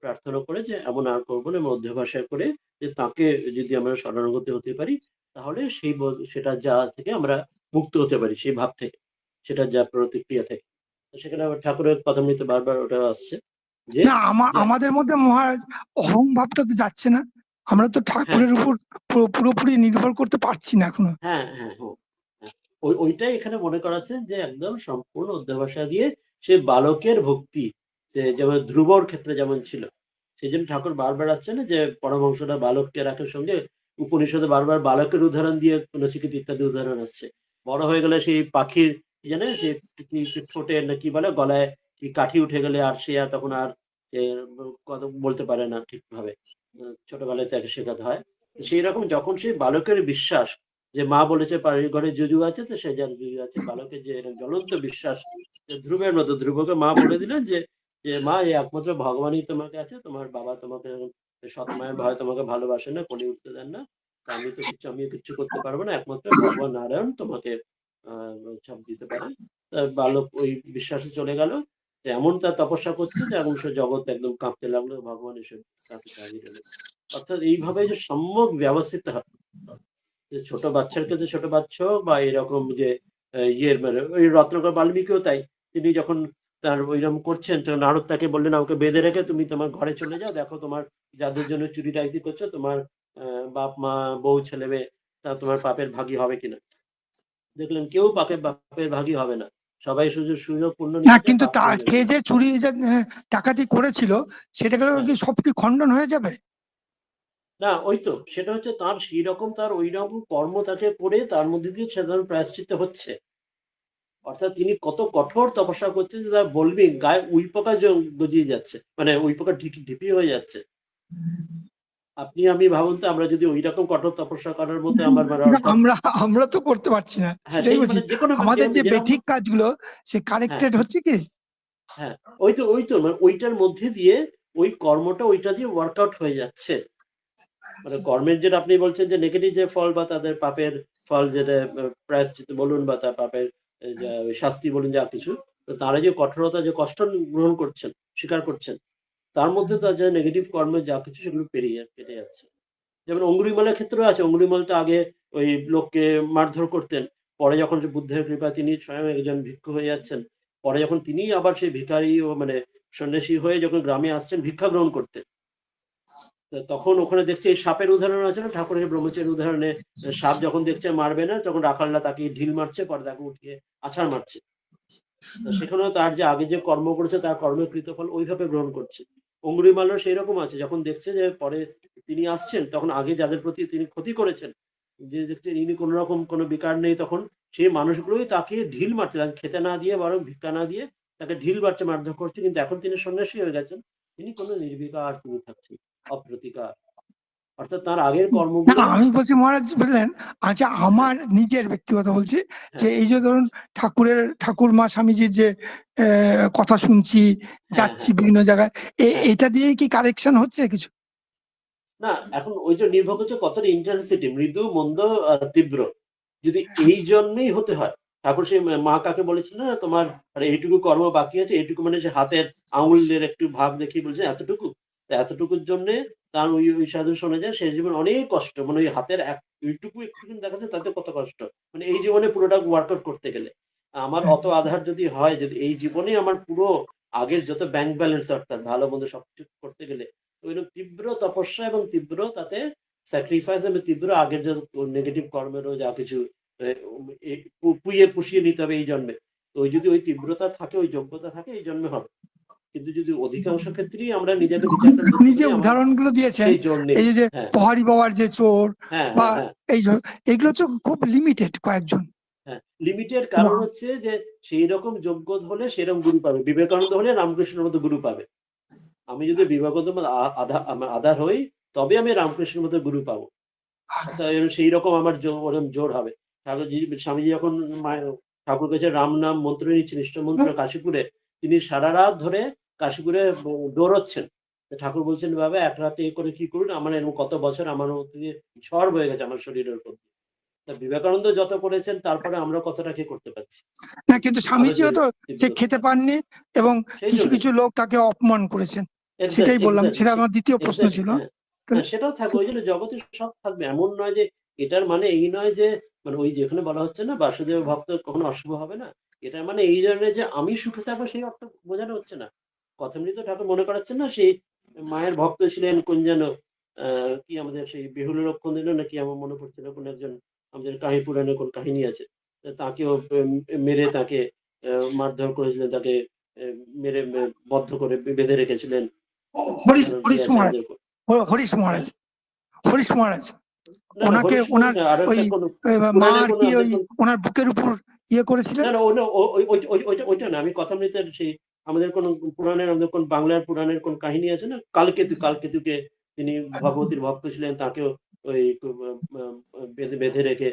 Speaker 1: প্রার্থনা করে যে এমন আর করবো না, অধ্যবসায় করে যে তাকে যদি আমরা শরণাগত হতে পারি, তাহলে সেই সেটা যা থেকে আমরা মুক্ত হতে পারি, সেই ভাব থেকে, সেটা যা প্রতিক্রিয়া থেকে। সেখানে আবার ঠাকুরের কথা মৃত্যু বারবার ওটা আসছে যে
Speaker 2: না, আমাদের মধ্যে মহারাজ অহং ভাবটা তো যাচ্ছে না, আমরা তো ঠাকুরের উপর পুরোপুরি নির্ভর করতে পারছি না এখনো।
Speaker 1: হ্যাঁ হ্যাঁ হ্যাঁ, ওইটাই এখানে মনে করাচ্ছেন, যে একদম সম্পূর্ণ অধ্যবসায় দিয়ে সে বালকের ভক্তি, যে যেমন ধ্রুবর ক্ষেত্রে যেমন ছিল, সেই জন্য ঠাকুর বারবার আসছে না যে পরমহংসরা বালককে রাখার সঙ্গে, উপনিষদে বারবার বালকের উদাহরণ দিয়ে নচিকেতা ইত্যাদি উদাহরণ আসছে। বড় হয়ে গেলে সেই পাখির জানে সে ঠোঁটে না কি বলে, গলায় কি কাঠি উঠে গেলে আর সে আর তখন আর কথা বলতে পারে না ঠিকভাবে, ছোটবেলায় তাকে শেখাতে হয়। সেই রকম যখন সেই বালকের বিশ্বাস, যে মা বলেছে বাড়ির ঘরে যজু আছে, তো সে যার যজু আছে, বালকের যে এরকম জ্বলন্ত বিশ্বাস, যে ধ্রুবের মতো, ধ্রুবকে মা বলে দিলেন যে যে মা, এই একমাত্র ভগবানই তোমাকে আছে, তোমার বাবা তোমাকে সৎমায়ের ভয় তোমাকে ভালোবাসে না, কোলে উঠতে দেন না, আমি তো কিছু, আমি কিচ্ছু করতে পারবো না, একমাত্র ভগবান নারায়ণ তোমাকে সব দিতে পারে। বালক ওই বিশ্বাসে চলে গেল, এমন তার তপস্যা করছে যে এখন সে জগৎ একদম কাঁপতে লাগলো, ভগবান এসে তাকে হাজির হলেন। অর্থাৎ এইভাবে যে সম্যক ব্যবস্থিত হয়, ছোট বাচ্চার কাছে ছোট বাচ্চা হোক, বা এরকম যে ইয়ের মানে ওই রত্নাকর বাল্মীকিও তাই, তিনি যখন তার ওইরকম করছেন, তো নারদ তাকে বললেন আমাকে বেঁধে রেখে তুমি তোমার ঘরে চলে যাও, দেখো তোমার যাদের জন্য চুরি ডাকাতি করছো, তোমার বাপ মা বউ ছেলে মেয়ে, তা তোমার পাপের ভাগী হবে কিনা। দেখলেন কেউ বাপের ভাগী হবে না, সবাই সুযোগ সুযোগ পূর্ণ
Speaker 2: না,
Speaker 1: নিতে চায়,
Speaker 2: কিন্তু
Speaker 1: পাপ
Speaker 2: তার
Speaker 1: করে
Speaker 2: সে
Speaker 1: নেবে।
Speaker 2: যে চুরি যে ডাকাতি করেছিল সেটাকে
Speaker 1: হ্যাঁ,
Speaker 2: কি সব কি খণ্ডন হয়ে যাবে?
Speaker 1: না ওই তো সেটা হচ্ছে তার সেই রকম তার ওই রকম কর্ম তাকে করে তার মধ্যে দিয়ে সাধারণ প্রায়শ্চিত্ত হচ্ছে। অর্থাৎ তিনি কত কঠোর তপস্যা করছেন যে তার বলবি গায়ে উইপোকা গজিয়ে যাচ্ছে, মানে উইপোকা ঢিপি হয়ে যাচ্ছে। আপনি আমি ভাবুন তো, আমরা যদি ওই রকম কঠোর তপস্যা করার মতো আমার মানে
Speaker 2: কিন্তু
Speaker 1: অর্থাৎ
Speaker 2: আমরা আমরা তো করতে পারছি না,
Speaker 1: হ্যাঁ
Speaker 2: সেটাই
Speaker 1: সেই
Speaker 2: বলছি।
Speaker 1: মানে যে কোনো
Speaker 2: আমাদের যে
Speaker 1: যেরকম
Speaker 2: বেঠিক কাজগুলো সে
Speaker 1: হ্যাঁ
Speaker 2: কারেক্টেড হচ্ছে কি?
Speaker 1: হ্যাঁ ওই তো মানে ওইটার মধ্যে দিয়ে ওই কর্মটা ওইটা দিয়ে ওয়ার্কআউট হয়ে যাচ্ছে। মানে কর্মের যেটা আপনি বলছেন যে নেগেটিভ যে ফল বা তাদের পাপের ফল, যেটা প্রায়শ্চিত্ত বলুন বা তার পাপের যা শাস্তি বলুন, যা কিছু, তো তারা যে কঠোরতা যে কষ্ট গ্রহণ করছেন, স্বীকার করছেন, তার মধ্যে তার যে নেগেটিভ কর্মের যা কিছু সেগুলো কেটে যাচ্ছে। যেমন অঙ্গুলিমালের ক্ষেত্রেও আছে। অঙ্গুলিমাল তো আগে ওই লোককে মারধর করতেন, পরে যখন যে বুদ্ধের কৃপায় তিনি স্বয়ং একজন ভিক্ষু হয়ে যাচ্ছেন, পরে যখন তিনি আবার সেই ভিখারি ও মানে সন্ন্যাসী হয়ে যখন গ্রামে আসছেন ভিক্ষা গ্রহণ করতে, তখন ওখানে দেখছে এই সাপের উদাহরণ আছে না ঠাকুরের ব্রহ্মচারীর উদাহরণে, সাপ যখন দেখছে মারবে না তখন রাখালরা তাকে ঢিল মারছে, পরে তাকে উঠিয়ে আছাড় মারছে। তো সেখানেও তার যে আগে যে কর্ম করেছে তার কর্মের কৃতফল ওইভাবে গ্রহণ করছে। অঙ্গুলিমালও সেই রকম আছে, যখন দেখছে যে পরে তিনি আসছেন তখন আগে যাদের প্রতি তিনি ক্ষতি করেছেন, যে দেখছেন ইনি কোনো রকম কোনো বিকার নেই, তখন সেই মানুষগুলোই তাকে ঢিল মারছে, তাকে খেতে না দিয়ে বরং ভিক্ষা না দিয়ে তাকে ঢিল মারছে, মারধর করছে। কিন্তু এখন তিনি সন্ন্যাসী হয়ে গেছেন, তিনি কোনো নির্বিকার তিনি থাকছেন, অপ্রতিকার। অর্থাৎ তার আগের
Speaker 2: না,
Speaker 1: কর্মগুলো
Speaker 2: আমি বলছি মহারাজ বুঝলেন, আচ্ছা
Speaker 1: হ্যাঁ
Speaker 2: আমার নিজের ব্যক্তিগত বলছি যে
Speaker 1: হ্যাঁ
Speaker 2: এই যে ধরুন ঠাকুরমা স্বামীজির যে কথা শুনছি,
Speaker 1: হ্যাঁ
Speaker 2: যাচ্ছি
Speaker 1: হ্যাঁ
Speaker 2: বিভিন্ন জায়গায়,
Speaker 1: হ্যাঁ
Speaker 2: এটা দিয়ে কি কারেকশন হচ্ছে কিছু?
Speaker 1: না, এখন ওই যে নির্ভর করছে কতটা ইন্টেন্সিটি, মৃদু মন্দ তীব্র। যদি এই জন্যই হতে হয়, ঠাকুর সেই মা কাকে বলেছিলেন না, তোমার আর এইটুকু কর্ম বাকি আছে, এইটুকু মানে যে হাতের আঙুলের একটু ভাব দেখিয়ে বলছে এতটুকু, তো এতটুকুর জন্য তার ওই ওই সাধু শোনা যায় সে জীবন অনেক কষ্ট, মানে ওই হাতের ওইটুকু একটুখানি দেখা যায় তাতে কত কষ্ট, মানে এই জীবনে পুরোটা ওয়ার্কআউট করতে গেলে আমার অত আধার যদি হয়, যদি এই জীবনে আমার পুরো আগের যত ব্যাংক ব্যালেন্স অর্থাৎ ভালো মন্দ সবকিছু করতে গেলে ওইরকম তীব্র তপস্যা এবং তীব্র তাতে স্যাক্রিফাইস এবং তীব্র আগের যে নেগেটিভ কর্মেরও যা কিছু পুইয়ে পুষিয়ে নিতে হবে এই জন্মে। তো ওই যদি ওই তীব্রতা থাকে, ওই যোগ্যতা থাকে, এই জন্মে হবে। কিন্তু যদি অধিকাংশ ক্ষেত্রেই আমরা নিজেকে বিচার করে
Speaker 2: আপনি
Speaker 1: দেখতে
Speaker 2: যে
Speaker 1: পারি আমার
Speaker 2: উদাহরণগুলো দিয়েছেন,
Speaker 1: সেই জোর নেই।
Speaker 2: এই যে
Speaker 1: হ্যাঁ
Speaker 2: পহাড়ি বাবার যে চোর
Speaker 1: হ্যাঁ
Speaker 2: বা
Speaker 1: হ্যাঁ হ্যাঁ
Speaker 2: এই এগুলো তো খুব লিমিটেড কয়েকজন।
Speaker 1: হ্যাঁ লিমিটের কারণ হচ্ছে যে সেই রকম যোগ্য হলে সেরকম গুরু পাবে। বিবেকানন্দ হলে রামকৃষ্ণের মতো গুরু পাবে। আমি যদি বিবেকানন্দ আধার হই, তবে আমি রামকৃষ্ণের মতো গুরু পাবো। অর্থাৎ সেই রকম আমার ওরকম জোর হবে। ঠাকুরজি স্বামীজি যখন ঠাকুর কাছে রাম নাম মন্ত্র নিচ্ছেন, ইষ্ট মন্ত্র কাশীপুরে, তিনি সারা রাত ধরে কাশীপুরে দৌড়চ্ছেন। ঠাকুর বলছেন বাবা এক রাতে করে কি করুন, আমার এরকম কত বছর আমার মধ্যে দিয়ে ঝড় বয়ে গেছে আমার শরীরের উপর দিয়ে। তা বিবেকানন্দ যত করেছেন তারপরে আমরা কতটা কি করতে পারছি
Speaker 2: না, কিন্তু
Speaker 1: আরো
Speaker 2: স্বামীজিও
Speaker 1: যদি
Speaker 2: তো সে
Speaker 1: তীব্রতা
Speaker 2: খেতে
Speaker 1: থাকে।
Speaker 2: পাননি এবং
Speaker 1: সেই
Speaker 2: কিছু
Speaker 1: জন্যই
Speaker 2: কিছু লোক তাকে অপমান করেছেন। সেটাই বললাম,
Speaker 1: এক্স্যাক্টলি
Speaker 2: সেটা আমার দ্বিতীয় প্রশ্ন
Speaker 1: এক্স্যাক্টলি
Speaker 2: ছিল।
Speaker 1: হ্যাঁ
Speaker 2: তাহলে
Speaker 1: হ্যাঁ সেটাও থাকবে। ওই জন্য জগতে সব থাকবে, এমন নয় যে এটার মানে এই নয় যে মানে ওই যেখানে বলা হচ্ছে না বাসুদেব ভক্ত কখনো অশুভ হবে না, এটার মানে এই ধরনের যে আমি সুখে থাকবো সেই অর্থ বোঝানো হচ্ছে না। কথামৃত ঠাকুর মনে করাচ্ছেন না সেই মায়ের ভক্ত ছিলেন কোন যেন কি আমাদের সেই বেহুলা লক্ষণ দিল নাকি আমার মনে পড়ছে না, কোন একজন আমাদের কাহিনী পুরাণে কোন কাহিনী আছে, তাকেও মেরে তাকে মারধর করেছিলেন, তাকে মেরে বদ্ধ করে বেঁধে রেখেছিলেন।
Speaker 2: হরিশ
Speaker 1: আরো কি
Speaker 2: হরিশ
Speaker 1: আছে
Speaker 2: মহারাজ,
Speaker 1: আমাদের
Speaker 2: হরিশ
Speaker 1: হ্যাঁ
Speaker 2: মহারাজ, হরিশ মহারাজ
Speaker 1: না না
Speaker 2: ওনাকে
Speaker 1: হরিশ
Speaker 2: ওনার
Speaker 1: আরো
Speaker 2: ওই
Speaker 1: একটা কোন
Speaker 2: মা
Speaker 1: পুরাণের
Speaker 2: আর
Speaker 1: কোন
Speaker 2: কি
Speaker 1: আমাদের
Speaker 2: ওই
Speaker 1: কোন
Speaker 2: ওনার বুকের উপর ইয়ে করেছিলেন।
Speaker 1: না না ওইটা না, আমি কথামৃতের সেই আমাদের কোন পুরাণের আমাদের কোন বাংলার পুরাণের কোন কাহিনী আছে না, কালকেতুকে তিনি ভগবতীর ভক্ত ছিলেন, তাকেও ওই বেঁধে বেঁধে রেখে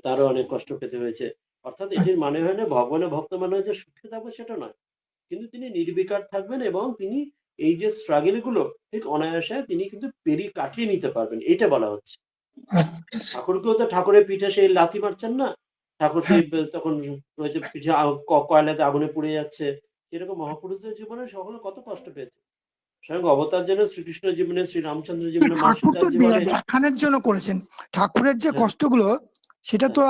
Speaker 1: তারও অনেক কষ্ট পেতে হয়েছে। অর্থাৎ এটির মানে হয় না ভগবানের ভক্ত মানে হয় যে সুখে থাকবে সেটা নয়, কিন্তু তিনি নির্বিকার থাকবেন এবং তিনি এই যে স্ট্রাগল গুলো ঠিক অনায়াসে তিনি কিন্তু কাটিয়ে নিতে পারবেন, এটা বলা হচ্ছে। ঠাকুরকেও তো ঠাকুরের পিঠে সেই লাথি মারছেন না, ঠাকুর সেই তখন রয়েছে পিঠে কয়লাতে আগুনে পুড়ে যাচ্ছে। এরকম মহাপুরুষদের জীবনে সকলে কত কষ্ট পেয়েছে। স্বয়ং অবতার যেন শ্রীকৃষ্ণের জীবনে, শ্রীরামচন্দ্রের জীবনে, মা
Speaker 2: ঠাকুর তো
Speaker 1: সীতার জীবনে।
Speaker 2: দেখানোর জন্য করেছেন। ঠাকুরের যে
Speaker 1: হ্যাঁ
Speaker 2: কষ্টগুলো, সেটা
Speaker 1: হ্যাঁ
Speaker 2: তো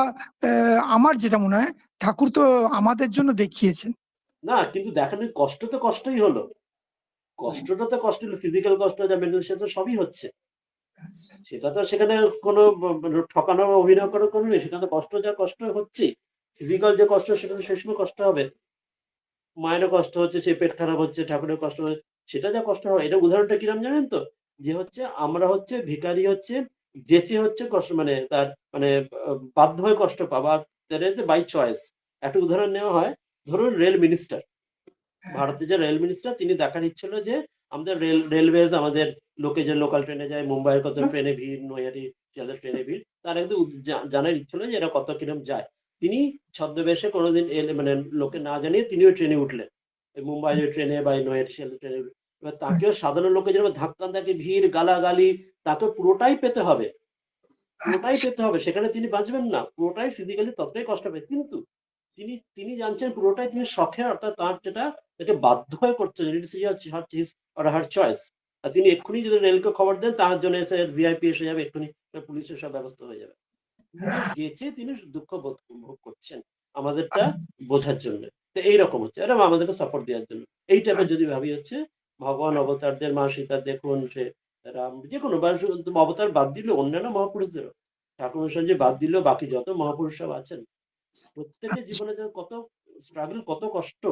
Speaker 2: আমার যেটা মনে হয় ঠাকুর তো আমাদের জন্য দেখিয়েছেন।
Speaker 1: না কিন্তু দেখেন কষ্ট তো কষ্টই হলো, কষ্টটা তো কষ্ট হলো, ফিজিক্যাল কষ্ট যা মেন্টাল সেটা তো সবই হচ্ছে। সেটা তো সেখানে কোনো ঠকানো বা অভিনয় করার কোনো নেই, সেখানে কষ্ট যা কষ্ট হচ্ছে। ফিজিক্যাল যে কষ্ট সেটা তো সেই সময় কষ্ট হবে। মায়েরও কষ্ট হচ্ছে, সেই পেট খারাপ হচ্ছে, ঠাকুরের কষ্ট হচ্ছে, সেটা যা কষ্ট হয়। এটা উদাহরণটা কিরকম জানেন তো? যে হচ্ছে আমরা হচ্ছে ভিখারি হচ্ছে যেচে হচ্ছে কষ্ট মানে তার মানে বাধ্য হয়ে কষ্ট পাওয়া দ্যাট ইজ বাই চয়েস। একটা উদাহরণ নেওয়া হয়, ধরুন রেল মিনিস্টার। ভারতের যে রেল মিনিস্টার তিনি দেখার ইচ্ছে হলো যে আমাদের রেলওয়েজ আমাদের লোকে যে লোকাল ট্রেনে যায়, মুম্বাইয়ের কত ট্রেনে ভিড়, নৈহাটি, শিয়ালদার ট্রেনে ভিড়। তার একদম জানার ইচ্ছে হলো যে এরা কত কিরকম যায়। তিনি ছদ্মবেশে কোনোদিন এলে মানে লোকে না জানিয়ে তিনিও ট্রেনে উঠলেন। এই মুম্বাইয়ের ট্রেনে বা এই নৈহাটি শিয়ালদার ট্রেনে। এবার তাকেও সাধারণ লোকে যেরকম ধাক্কা-ধাক্কি, ভিড়, গালাগালি তাকে পুরোটাই পেতে হবে। পুরোটাই পেতে হবে। সেখানে তিনি বাঁচবেন না। পুরোটাই ফিজিক্যালি ততটাই কষ্ট পাবে। কিন্তু তিনি তিনি জানছেন পুরোটাই তিনি শখে অর্থাৎ তার যেটা তাকে বাধ্য হয়ে করতে হচ্ছে। It's his or her choice. আর তিনি এক্ষুনি যদি রেলকে খবর দেন তার জন্য এসে ভিআইপি এসে যাবে এক্ষুনি পুলিশের সব ব্যবস্থা হয়ে যাবে। কিন্তু যেচে তিনি দুঃখ ভোগ করছেন আমাদেরটা বোঝার জন্য। তো এইরকম হচ্ছে। এরকম আমাদেরকে সাপোর্ট দেওয়ার জন্য। এই টাইপের যদি ভাবি হচ্ছে ভগবান অবতারদের মা সীতা দেখুন সে রাম যেকোনো বা শুধু অবতার বাদ দিল অন্যান্য মহাপুরুষদেরও ঠাকুর যে বাদ দিল বাকি যত মহাপুরুষ সব আছেন প্রত্যেকের জীবনে যে কত স্ট্রাগল কত কষ্ট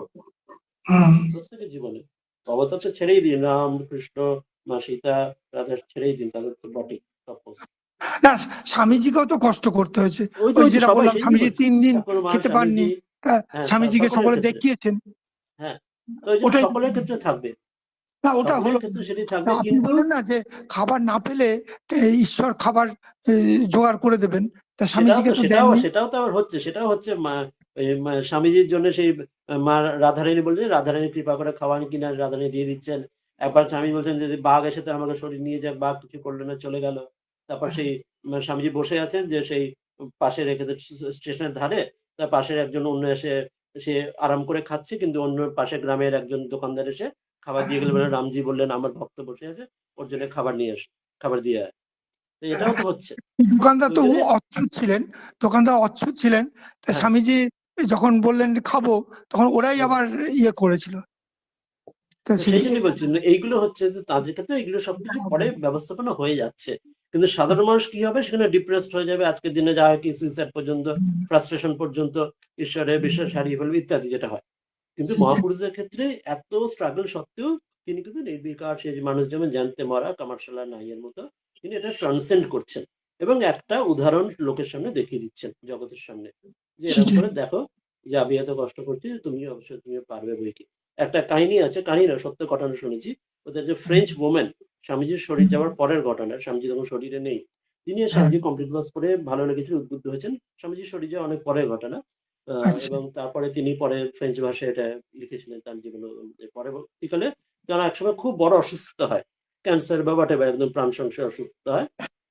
Speaker 1: প্রত্যেকের জীবনে অবতার তো ছেড়েই দিন রাম কৃষ্ণ মা সীতা রাধা ছেড়েই দিন তাদের তো বটেই তপস্য।
Speaker 2: না, স্বামীজিকেও তো কষ্ট করতে হয়েছে।
Speaker 1: ওই তো
Speaker 2: ওই
Speaker 1: ওই তো
Speaker 2: যেটা
Speaker 1: সবাই
Speaker 2: বললাম
Speaker 1: সেই জন্য
Speaker 2: স্বামীজি
Speaker 1: বলছি
Speaker 2: 3 দিন
Speaker 1: ঠাকুর মা
Speaker 2: খেতে পাননি,
Speaker 1: স্বামীজি হ্যাঁ
Speaker 2: স্বামীজিকে
Speaker 1: সকলের
Speaker 2: সকলে
Speaker 1: ক্ষেত্রে
Speaker 2: দেখিয়েছেন।
Speaker 1: হ্যাঁ তো ওই জন্য
Speaker 2: ওটাই
Speaker 1: সকলের ক্ষেত্রে থাকবে
Speaker 2: না, ওটা
Speaker 1: সকলের
Speaker 2: হলো
Speaker 1: ক্ষেত্রে সেটি
Speaker 2: না,
Speaker 1: থাকবে
Speaker 2: আপনি
Speaker 1: কিন্তু
Speaker 2: বললেন না যে খাবার না পেলে ঈশ্বর খাবার জোগাড় করে দেবেন, তা
Speaker 1: সেটাও
Speaker 2: স্বামীজিকে
Speaker 1: তো
Speaker 2: তো
Speaker 1: সেটাও
Speaker 2: দেননি।
Speaker 1: সেটাও তো আবার হচ্ছে সেটাও হচ্ছে স্বামীজির জন্য সেই মা রাধারানী বলছেন রাধারানী কৃপা করে খাওয়ান কিনা রাধারানী দিয়ে দিচ্ছেন। একবার স্বামী বলছেন যদি বাঘ এসে তার আমাকে শরীর নিয়ে যাক বাঘ কিছু করলো না চলে গেল। তারপর সেই স্বামীজি বসে আছেন যে সেই পাশে রেখে স্টেশনের ধারে তার পাশের একজন অন্য এসে সে আরাম করে খাচ্ছে কিন্তু অন্য পাশে গ্রামের একজন দোকানদার এসে খাবার দিয়ে গেলে বলে রামজি বললেন আমার ভক্ত বসে আছে ওর জন্য খাবার নিয়ে আস খাবার দিয়ে আয়। তো এটাও তো হচ্ছে
Speaker 2: দোকানদার
Speaker 1: তো
Speaker 2: তো
Speaker 1: যদি
Speaker 2: অচ্ছুত ছিলেন, দোকানদার অচ্ছুত ছিলেন, তা
Speaker 1: হ্যাঁ
Speaker 2: স্বামীজি যখন বললেন খাবো তখন ওরাই
Speaker 1: হুম।
Speaker 2: আবার ইয়ে করেছিল। তা
Speaker 1: তো সেই
Speaker 2: সেদিকে
Speaker 1: জন্যই বলছি এইগুলো হচ্ছে যে তাদের ক্ষেত্রে এগুলো সবকিছু পরে ব্যবস্থাপনা হয়ে যাচ্ছে কিন্তু সাধারণ মানুষ কি হবে সেখানে ডিপ্রেসড হয়ে যাবে আজকের দিনে যা হয় কি সুইসাইড পর্যন্ত ফ্রাস্ট্রেশন পর্যন্ত ঈশ্বরের বিশ্বাস হারিয়ে ফেলবে ইত্যাদি যেটা হয় কিন্তু মহাপুরুষদের ক্ষেত্রে এত স্ট্রাগল সত্ত্বেও তিনি কিন্তু নির্বিকার সে যে মানুষ যেমন জানতে মরা কামারশালা নাইয়ের মতো তিনি এটা ট্রান্সেন্ড করছেন এবং একটা উদাহরণ লোকের সামনে দেখিয়ে দিচ্ছেন জগতের সামনে যে এরকম করে দেখো যে আমি এত কষ্ট করছি তুমি অবশ্যই তুমি পারবে বই কি একটা কাহিনী আছে কাহিনী না সত্য ঘটনা শুনেছি ওদের যে ফ্রেঞ্চ ওমেন স্বামীজির শরীর যাওয়ার পরের ঘটনা স্বামীজি তখন শরীরে নেই তিনি স্বামীজি কমপ্লিট কোর্স করে ভালো লেগেছিল উদ্বুদ্ধ হয়েছেন স্বামীজির শরীর যাওয়া অনেক পরের ঘটনা এবং তারপরে তিনি পরে ফ্রেঞ্চ ভাষায় এটা লিখেছিলেন তার জীবন পরবর্তীকালে তারা একসময় খুব বড় অসুস্থতা হয় ক্যান্সার বা হোয়াটএভার একদম প্রাণ সংশয় অসুস্থতা হয়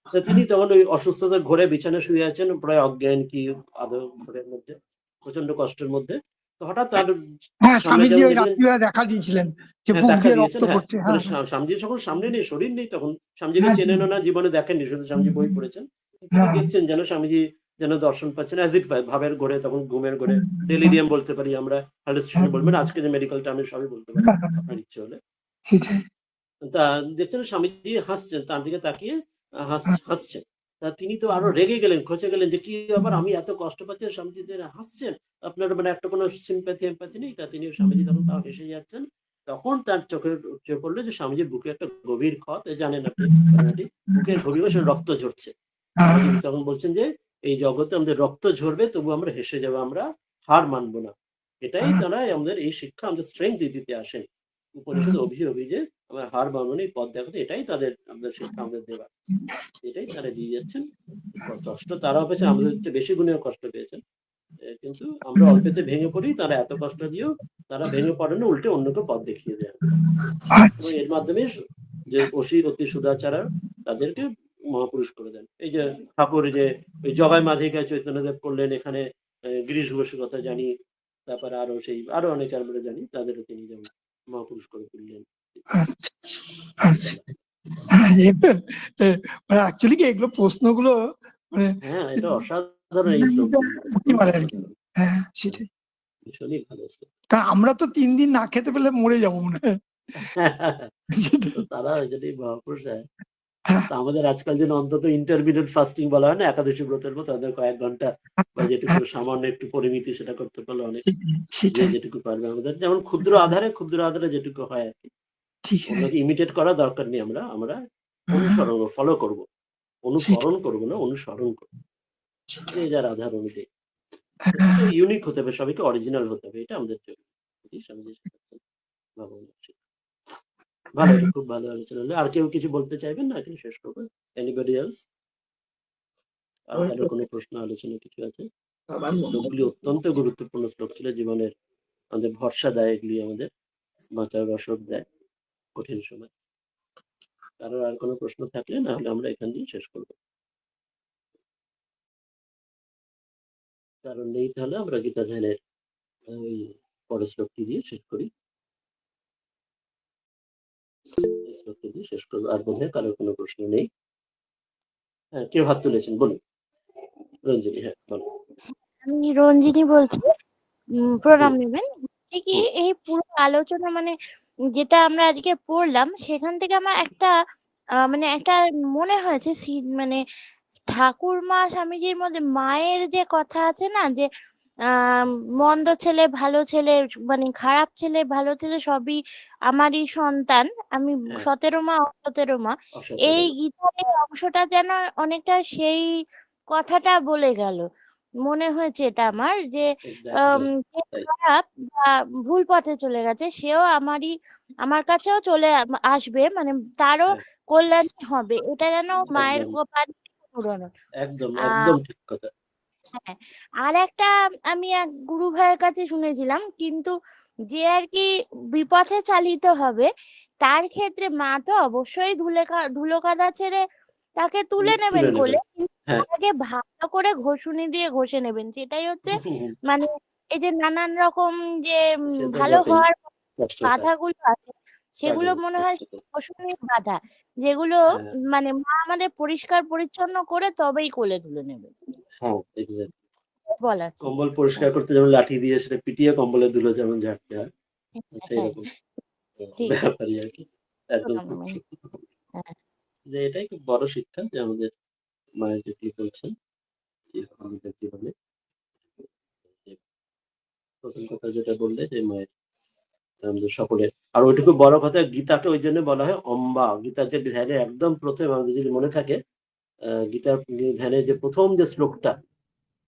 Speaker 1: তো তিনি তখন ওই অসুস্থতার ঘরে বিছানায় শুয়ে আছেন প্রায় অজ্ঞান কি আদৌ ঘরের মধ্যে প্রচন্ড কষ্টের মধ্যে তো হঠাৎ তার
Speaker 2: হ্যাঁ,
Speaker 1: সামনে
Speaker 2: স্বামীজি
Speaker 1: যেমন
Speaker 2: ওই
Speaker 1: দেখলেন
Speaker 2: রাত্রিবেলা দেখা দিয়েছিলেন যে
Speaker 1: হ্যাঁ
Speaker 2: বুক
Speaker 1: দেখা
Speaker 2: দিয়ে রক্ত
Speaker 1: দিয়েছেন হ্যাঁ
Speaker 2: পড়ছে।
Speaker 1: মানে
Speaker 2: হ্যাঁ, হ্যাঁ,
Speaker 1: স্বামীজি যখন সামনে নেই শরীর নেই তখন স্বামীজিকে
Speaker 2: হ্যাঁ,
Speaker 1: চেনেন না জীবনে দেখেননি শুধু স্বামীজি বই পড়েছেন তিনি
Speaker 2: হ্যাঁ,
Speaker 1: দেখছেন যেন স্বামীজি যেন দর্শন পাচ্ছেন অ্যাজ ইট ভাবের ঘরে তখন ঘুমের ঘরে ডেলিরিয়াম বলতে পারি আমরা হ্যালুসিনেশন বলবেন আজকে যে মেডিকেল টার্মে সবই বলতে পারি আপনার ইচ্ছে হলে
Speaker 2: সেটাই।
Speaker 1: তা দেখছেন স্বামীজি হাসছেন তার দিকে তাকিয়ে হাসছেন তা তিনি তো আরো রেগে গেলেন খচে গেলেন যে কি ব্যাপার আমি এত কষ্ট পাচ্ছি স্বামীজি হাসছেন আপনার মানে একটা কোনো সিম্প্যাথি এমপ্যাথি নেই তা তিনি স্বামীজি তখন তাও হেসে যাচ্ছেন তখন তার চোখে পড়লো যে স্বামীজির বুকে একটা গভীর ক্ষত জানেন আপনি ঘটনাটি বুকের গভীর রক্ত ঝরছে স্বামীজি তখন বলছেন যে এই জগতে আমাদের রক্ত ঝরবে তবু আমরা হেসে যাবো আমরা হার মানবো না এটাই তারা আমাদের এই শিক্ষা আমাদের স্ট্রেংথ দিতে আসেন উপনিষদ অভিযোগে আমার হার মানবো না এই পথ দেখাতে এটাই তাদের আমাদের শিক্ষা আমাদের দেওয়া এটাই তারা দিয়ে যাচ্ছেন কষ্ট তারাও পেয়েছেন আমাদের চেয়ে বেশি গুণেও কষ্ট পেয়েছেন কিন্তু আমরা অল্পেতে ভেঙে পড়ি তারা এত কষ্ট দিয়েও তারা ভেঙে পড়ে না উল্টে অন্যকে পথ দেখিয়ে দেয় এবং এর মাধ্যমে যে অতি সুদাচারা তাদেরকে মহাপুরুষ করে দেন এই যে ঠাকুর যে ওই জগাই মাধিকা চৈতন্যদেব করলেন এখানে গিরিশ ঘোষের কথা জানি তারপরে আরো সেই আরো অনেকে আমরা জানি তাদেরও তিনি যেমন মহাপুরুষ করে তুললেন
Speaker 2: আচ্ছা, আচ্ছা। হ্যাঁ, মানে অ্যাকচুয়ালি কি এগুলো প্রশ্নগুলো মানে
Speaker 1: হ্যাঁ এটা অসাধারণ এই শ্লোকগুলো
Speaker 2: উঁকি
Speaker 1: অত্যন্ত
Speaker 2: মারে আর কি।
Speaker 1: অসাধারণ
Speaker 2: হ্যাঁ, সেটাই।
Speaker 1: ভীষণই ভালো শ্লোক
Speaker 2: তা আমরা তো 3 দিন না খেতে পেলে মরে যাবো মনে হয়।
Speaker 1: তো তারা যদি মহাপুরুষ হয়
Speaker 2: হ্যাঁ,
Speaker 1: তা আমাদের আজকাল যেন অন্তত ইন্টারমিডিয়েট ফাস্টিং বলা হয় না, একাদশী ব্রতের মতো আমাদের কয়েক ঘন্টা বা যেটুকু
Speaker 2: হ্যাঁ,
Speaker 1: সামান্য একটু পরিমিতি সেটা করতে পারলে অনেক, যে
Speaker 2: সেটাই
Speaker 1: যেটুকু পারবে আমাদের, যেমন ক্ষুদ্র আধারে যেটুকু হয় আর কি।
Speaker 2: ঠিক আছে।
Speaker 1: অন্যকে ইমিটেট করা দরকার নেই, আমরা আমরা
Speaker 2: হ্যাঁ,
Speaker 1: অনুসরণ ফলো করব,
Speaker 2: সেটাই
Speaker 1: অনুকরণ করব না, অনুসরণ করব, যে
Speaker 2: সেটাই।
Speaker 1: যার আধার অনুযায়ী।
Speaker 2: হ্যাঁ,
Speaker 1: তো ইউনিক হতে হবে, সবাইকে অরিজিনাল হতে হবে, এটা আমাদের জন্য। এটাই স্বামীজি শেখাচ্ছেন, ভগবানের শিক্ষা। ভালো,
Speaker 2: হ্যাঁ,
Speaker 1: এটা খুব ভালো আলোচনা হলো। আর কেউ কিছু বলতে চাইবেন না, এখানে শেষ করবেন? Anybody else? আর কারো কোনো প্রশ্ন আলোচনা কিছু আছে? এই শ্লোকগুলি অত্যন্ত গুরুত্বপূর্ণ শ্লোক ছিল জীবনের, আমাদের ভরসা দেয়, এগুলি আমাদের বাঁচার রসদ দেয় কঠিন সময়। কারোর আর কোনো প্রশ্ন থাকলে, না হলে আমরা এখান দিয়ে শেষ করবো। কারণ নেই, তাহলে আমরা গীতা ধ্যানের ওই পরের শ্লোকটি দিয়ে শেষ করি। এই শ্লোকটি দিয়ে শেষ করবো। আর বোধহয় কারোর কোনো প্রশ্ন নেই। হ্যাঁ, কেউ হাত তুলেছেন, বলুন। রঞ্জনী, হ্যাঁ বলুন।
Speaker 3: আমি রঞ্জিনী বলছি, প্রণাম
Speaker 1: হুম,
Speaker 3: নেবেন। বলছি কি,
Speaker 1: হুম,
Speaker 3: এই পুরো আলোচনা মানে যেটা আমরা আজকে পড়লাম, সেখান থেকে আমার একটা মানে একটা মনে হয়েছে মানে ঠাকুরমা স্বামীজির মধ্যে মায়ের যে কথা আছে না, যে আহ মন্দ ছেলে ভালো ছেলে, মানে খারাপ ছেলে ভালো ছেলে সবই আমারই সন্তান, আমি
Speaker 1: হ্যাঁ,
Speaker 3: 17 মা অ17 মা, এই
Speaker 1: অসাধারণ।
Speaker 3: গীতার এই অংশটা যেন অনেকটা সেই কথাটা বলে গেল। মনে হয়েছে এটা আমার, যে
Speaker 1: একদম
Speaker 3: যে
Speaker 1: তাই।
Speaker 3: খারাপ বা ভুল পথে চলে গেছে সেও আমার কাছেও চলে আসবে, মানে তারও
Speaker 1: হ্যাঁ,
Speaker 3: কল্যাণই হবে, এটা যেন মায়ের
Speaker 1: একদম,
Speaker 3: কৃপার পূরণ।
Speaker 1: একদম,
Speaker 3: আহ
Speaker 1: একদম ঠিক কথা।
Speaker 3: হ্যাঁ, আর একটা আমি এক গুরু ভাইয়ের কাছে শুনেছিলাম, কিন্তু যে আর কি বিপথে চালিত হবে, তার ক্ষেত্রে মা তো অবশ্যই ধুলো কাদা ছেড়ে তাকে তুলে নেবেন
Speaker 1: তুলে
Speaker 3: কোলে,
Speaker 1: নেবেন।
Speaker 3: কিন্তু
Speaker 1: হ্যাঁ,
Speaker 3: তাকে ভালো করে ঘষুনি দিয়ে ঘষে নেবেন, যেটাই হচ্ছে মানে এই যে নানান রকম যে
Speaker 1: সে তো
Speaker 3: ভালো
Speaker 1: বটেই,
Speaker 3: হওয়ার
Speaker 1: কষ্টটা
Speaker 3: বাধাগুলো আছে, সেগুলো
Speaker 1: স্ট্রাগল
Speaker 3: মনে হয়
Speaker 1: কষ্টটা।
Speaker 3: ঘষুনির বাধা, যেগুলো
Speaker 1: হ্যাঁ,
Speaker 3: মানে মা আমাদের পরিষ্কার পরিচ্ছন্ন করে তবেই কোলে তুলে নেবে
Speaker 1: হ্যাঁ, এক্সাক্ট।
Speaker 3: বলা আছে।
Speaker 1: কম্বল পরিষ্কার করতে যেমন লাঠি দিয়ে সেটা পিটিয়ে কম্বলের ধুলো যেমন ঝাড়তে হয়, সেই
Speaker 3: হ্যাঁ,
Speaker 1: রকম
Speaker 3: ঠিক আছে।
Speaker 1: ব্যাপারই আর কি। একদম খুব সত্যি কথা। যে এটাই খুব বড় শিক্ষা, যে আমাদের মায়ের যেটি বলছেন, যে আমাদের জীবনে যে প্রথম কথা যেটা বললে, যে মায়ের আমাদের সকলের। আর ওইটুকু বড় কথা, গীতাকে ওই জন্য বলা হয় অম্বা। গীতার যে ধ্যানে একদম প্রথম, আমাদের যদি মনে থাকে, গীতার ধ্যানের যে প্রথম যে শ্লোকটা,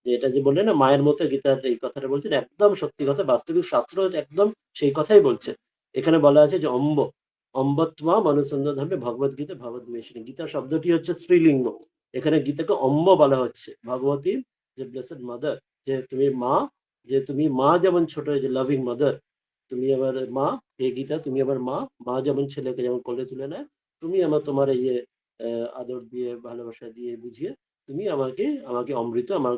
Speaker 1: যে এটা যে বললেন না মায়ের মতো, গীতার এই কথাটা বলছেন, একদম সত্যি কথা, বাস্তবিক শাস্ত্র একদম সেই কথাই বলছে। এখানে বলা আছে যে অম্বত্মা মনুসন্ধর্মে ভগবত গীতা ভগবদ্বেষিনী। গীতা শব্দটি হচ্ছে স্ত্রীলিঙ্গ, এখানে গীতাকে অম্ব বলা হচ্ছে, ভগবতীর যে ব্লেসেড মাদার, যে তুমি মা, যে তুমি মা যেমন ছোট, যে লাভিং মাদার, তুমি আমার মা, হে গীতা তুমি আমার মা। মা যেমন ছেলেকে যেমন কোলে তুলে নেয়, তুমি আমার তোমার এই আদর দিয়ে ভালোবাসা দিয়ে বুঝিয়ে তুমি আমাকে আমাকে অমৃত আমার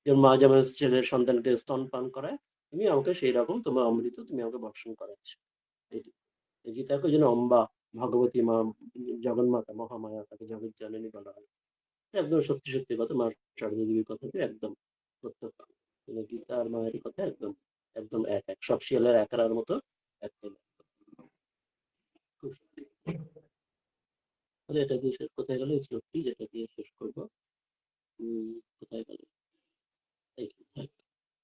Speaker 1: যেমন মা যেমন ছেলের সন্তানকে স্তন পান করায়, তুমি আমাকে সেই রকম তোমার অমৃত তুমি আমাকে ভক্ষণ করাচ্ছ। এটি এই গীতাকে যেন অম্বা, ভগবতী মা, জগন্মাতা মহামায়া, তাকে জগৎ জননী বলা হয়। একদম সত্যি সত্যি কথা, মা শারদা দেবীর কথাটি একদম প্রত্যক্ষ। মানে গীতা আর মায়ের কথা একদম একদম এক এক, সব শিয়ালের একরার মতো একদম খুব সত্যি। তাহলে এটা দিয়ে শেষ, কোথায় গেল এই শ্লোকটি যেটা দিয়ে শেষ করবো? কোথায় গেল? এই, হ্যাঁ,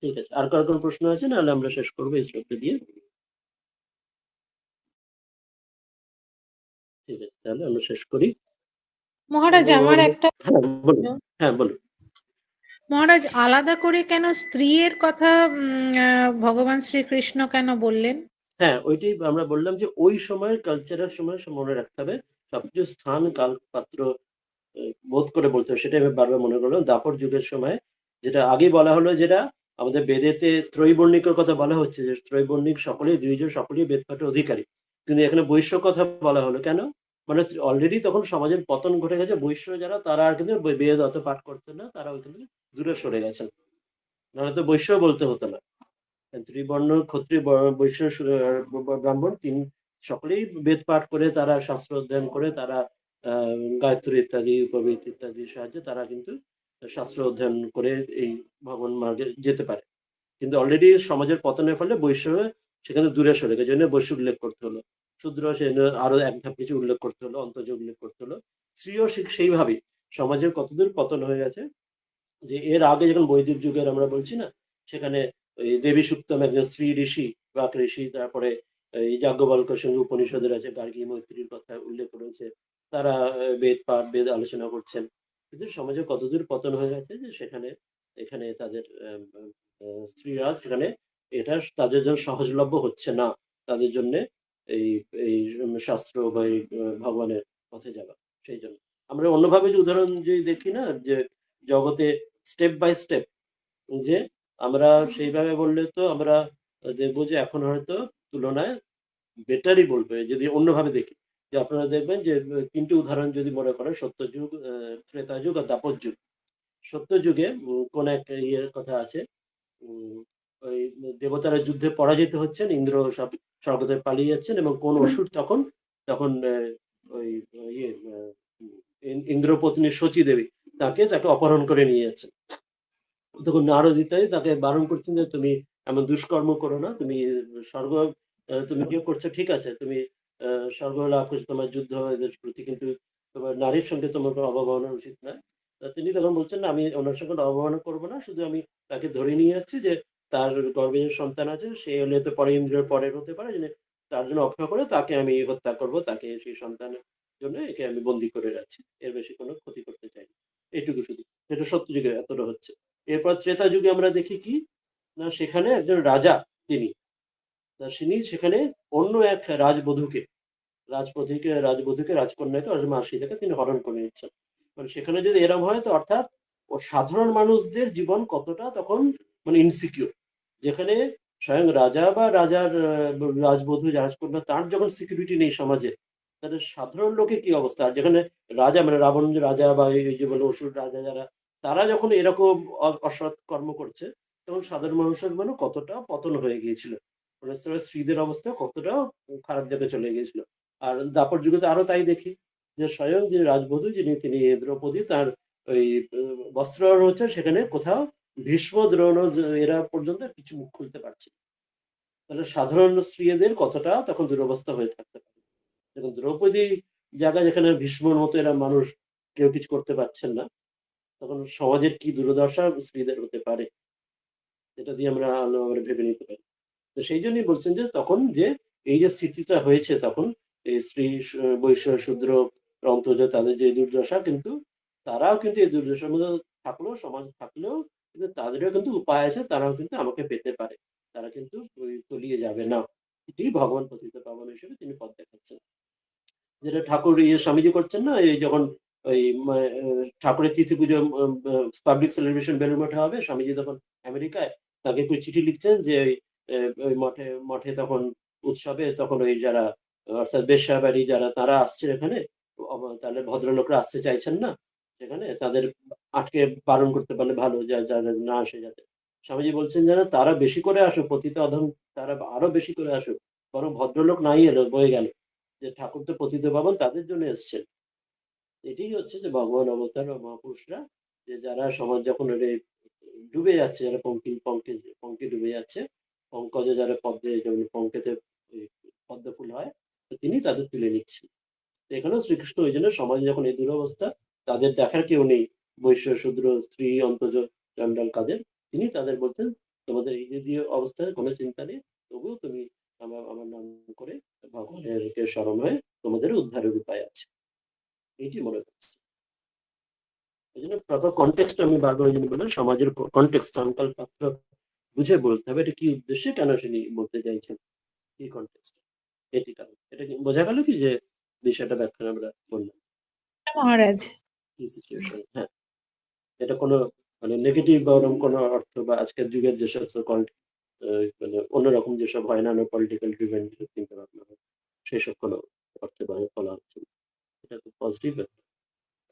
Speaker 1: ঠিক আছে। আর কার কোনো প্রশ্ন আছে, নাহলে আমরা শেষ করবো এই শ্লোকটা দিয়ে। ঠিক আছে, তাহলে আমরা শেষ করি।
Speaker 4: মহারাজ আমার একটা
Speaker 1: হ্যাঁ বলুন। হ্যাঁ বলুন।
Speaker 4: মহারাজ, আলাদা করে কেন স্ত্রীর কথা ভগবান শ্রীকৃষ্ণ কেন বললেন?
Speaker 1: হ্যাঁ, ওইটাই আমরা বললাম, যে ওই সময়ের কালচারের সময় মনে রাখতে হবে, সবকিছু স্থান কাল পাত্র বোধ করে বলতে হবে, সেটাই আমি বারবার মনে করলাম। দাপর যুগের সময়, যেটা আগে বলা হলো, যেটা আমাদের বেদেতে ত্রৈবর্ণিকের কথা বলা হচ্ছে, যে ত্রৈবর্ণিক সকলেই দুইজন, সকলেই বেদ পাঠের অধিকারী, কিন্তু এখানে বৈশ্য কথা বলা হলো কেন? মানে অলরেডি তখন সমাজের পতন ঘটে গেছে, বৈশ্য যারা তারা আর কিন্তু বেদ অত পাঠ করতেন না, তারা ওইখান থেকে দূরে সরে গেছেন, নাহলে তো বৈশ্য বলতে হতো না। ত্রিবর্ণ ক্ষত্রিয় বৈশ্য ব্রাহ্মণ তিন সকলেই বেদ পাঠ করে, তারা শাস্ত্র অধ্যয়ন করে, তারা গায়ত্রী ইত্যাদি উপবেদ ইত্যাদির সাহায্যে তারা কিন্তু শাস্ত্র অধ্যয়ন করে এই ভগবান মার্গে যেতে পারে। কিন্তু অলরেডি সমাজের পতনের ফলে বৈশ্য সেখানে দূরে সরে গেছে, জন্য বৈশ্য উল্লেখ করতে হলো। শূদ্র সে আরো এক ধাপ কিছু উল্লেখ করতে হলো, অন্তর্য উল্লেখ করতে হলো। স্ত্রীও সেইভাবেই সমাজের কতদূর পতন হয়ে গেছে, যে এর আগে যখন বৈদিক যুগের আমরা বলছি না, সেখানে ওই দেবী সুক্তম একজন স্ত্রী ঋষি, বাক ঋষি, তারপরে এই যাজ্ঞবল্ক্যের সঙ্গে উপনিষদের আছে গার্গী মৈত্রীর কথা উল্লেখ করেছে, তারা বেদ পাঠ বেদ আলোচনা করছেন। কিন্তু সমাজে কতদূর পতন হয়ে গেছে যে সেখানে এখানে তাদের স্ত্রীরা সেখানে এটা তাদের জন্য সহজলভ্য হচ্ছে না, তাদের জন্য এই এই শাস্ত্র বা এই ভগবানের পথে যাওয়া। সেই জন্য আমরা অন্যভাবে যে উদাহরণ যদি দেখি না, যে জগতে স্টেপ বাই স্টেপ, যে আমরা সেইভাবে বললে তো আমরা দেখবো যে এখন হয়তো তুলনায় বেটারই বলবে যদি অন্যভাবে দেখি। যে আপনারা দেখবেন যে ৩টি উদাহরণ যদি মনে করেন, সত্যযুগ, ত্রেতা যুগ আর দাপর যুগ। সত্যযুগে কোন একটা ইয়ের কথা আছে, ওই দেবতারা যুদ্ধে পরাজিত হচ্ছেন, ইন্দ্র সব স্বর্গতে পালিয়ে যাচ্ছেন, এবং কোন অসুর তখন তখন ওই ইয়ে ইন্দ্রপত্নী শচী দেবী তাকে অপহরণ করে নিয়ে যাচ্ছেন। তখন নারদ ইত্যাদি তাকে বারণ করছেন যে তুমি এমন দুষ্কর্ম করো না, তুমি স্বর্গ তুমি কি করছো ঠিক আছে, তুমি স্বর্গ লাভ করছো, তোমার যুদ্ধ এদের প্রতি, কিন্তু তোমার নারীর সঙ্গে তোমার কোনো অবমাননা উচিত না। তিনি তখন বলছেন না, আমি ওনার সঙ্গে অবমাননা করবো না, শুধু আমি তাকে ধরে নিয়ে যাচ্ছি যে তার গর্ভে যে সন্তান আছে সে হলে তো পরে ইন্দ্রের পরের হতে পারে, যে তার জন্য অপেক্ষা করে তাকে আমি হত্যা করব, তাকে সেই সন্তানের জন্য একে আমি বন্দি করে রাখছি, এর বেশি কোনো ক্ষতি করতে চাই না। এইটুকু শুধু, যেটা সত্যযুগে এতটা হচ্ছে। এরপর ত্রেতা যুগে আমরা দেখি কি না, সেখানে একজন রাজা, তিনি সেখানে অন্য এক রাজবধূকে রাজকন্যাকে মাসি থেকে তিনি হরণ করে নিচ্ছেন। মানে সেখানে যদি এরম হয়, তো অর্থাৎ ও সাধারণ মানুষদের জীবন কতটা তখন মানে ইনসিকিউর, যেখানে স্বয়ং রাজা বা রাজার রাজবধূ রাজকন্যা তার যখন সিকিউরিটি নেই সমাজে, তাহলে সাধারণ লোকের কি অবস্থা। আর যেখানে রাজা মানে রাবণ রাজা বা এই যে বলে অসুর রাজা যারা, তারা যখন এরকম অসৎ কর্ম করছে, তখন সাধারণ মানুষের মানে কতটা পতন হয়ে গিয়েছিল, মানে স্ত্রীদের অবস্থা কতটা খারাপ জায়গায় চলে গিয়েছিল। আর দাপর যুগে তো আরো তাই দেখি, যে স্বয়ং যে রাজবধূ তিনি দ্রৌপদী, তার ওই বস্ত্র হচ্ছে সেখানে কোথাও ভীষ্ম দ্রোণ এরা পর্যন্ত কিছু মুখ খুলতে পারছে। তাহলে সাধারণ স্ত্রীদের কতটা তখন দুরবস্থা হয়ে থাকতে পারে। যখন দ্রৌপদী জায়গায় যেখানে ভীষ্মর মতো এরা মানুষ কেউ কিছু করতে পারছেন না, তখন সমাজের কি দুর্দশা স্ত্রীদের হতে পারে, এটা দিয়ে আমরা ভেবে নিতে পারি। তো সেই জন্যই বলছেন যে তখন যে এই যে স্থিতিটা হয়েছে, তখন এই স্ত্রী বৈশ্য শূদ্র অন্তর্জ তাদের যে দুর্দশা, কিন্তু তারাও কিন্তু এই দুর্দশার মধ্যে থাকলেও, সমাজ থাকলেও কিন্তু তাদেরও কিন্তু উপায় আছে, তারাও কিন্তু আমাকে পেতে পারে, তারা কিন্তু ওই তলিয়ে যাবে না। এটি ভগবান পতিত পাবন হিসেবে তিনি পথ দেখাচ্ছেন। যেটা ঠাকুর স্বামীজি করছেন না, এই যখন ওই ঠাকুরের তিথি পুজো পাবলিক সেলিব্রেশন বেলুর মঠে হবে, স্বামীজি তখন আমেরিকায়, তাকে একটু চিঠি লিখছেন যে ওই মঠে মঠে তখন উৎসবে তখন ওই যারা অর্থাৎ বেশ্যাবাড়ি যারা তারা আসছে এখানে, তাহলে ভদ্রলোকরা আসতে চাইছেন না সেখানে, তাদের আটকে বারণ করতে পারলে ভালো, যারা না আসে যাতে। স্বামীজি বলছেন যেন তারা বেশি করে আসুক, পতিত অধম তারা আরো বেশি করে আসুক, বরং ভদ্রলোক নাই এলো বয়ে গেল, যে ঠাকুর তো পতিত পাবন তাদের জন্য এসছেন। এটাই হচ্ছে যে ভগবান অবতার ও মহাপুরুষরা, যে যারা সমাজ যখন ডুবে যাচ্ছে, যারা পঙ্কে ডুবে যাচ্ছে, পঙ্কজে যারা পদ্মে যেমন পঙ্কেতে পদ্ম ফুল হয়, তো তিনি তাদের তুলে নিচ্ছেন। তো এখানেও শ্রীকৃষ্ণ ওই জন্য সমাজে যখন এই দুরবস্থা, তাদের দেখার কেউ নেই, বৈশ্য শূদ্র স্ত্রী অন্তজ চণ্ডাল কাদের, তিনি তাদের বলতেন তোমাদের এই যদি অবস্থায় কোনো চিন্তা নেই, তবুও তুমি আমার নাম করে ভগবানের স্মরণ হয়ে তোমাদের উদ্ধারের উপায় আছে, এইটি মনে করছে। এই জন্য প্রপার কনটেক্সট আমি বারবার ওই জন্য বললাম, সমাজের কনটেক্সট সংকল্প পাত্র বুঝে বলতে হবে, এটা কি উদ্দেশ্যে কেন তিনি বলতে চাইছেন, কি কনটেক্সট, এটি কারণ। এটা কি বোঝা গেল কি যে বিষয়টা ব্যাখ্যা আমরা বললাম
Speaker 4: মহারাজ।
Speaker 1: কি সিচুয়েশন। হ্যাঁ, এটা কোনো মানে নেগেটিভ বা ওরকম কোনো অর্থ, বা আজকের যুগের যেসব কল্ড মানে অন্যরকম যেসব হয় না পলিটিক্যাল ড্রিভেন চিন্তা ভাবনা হয়, সেসব কোনো অর্থে বলা হচ্ছে না। এটা খুব পজিটিভ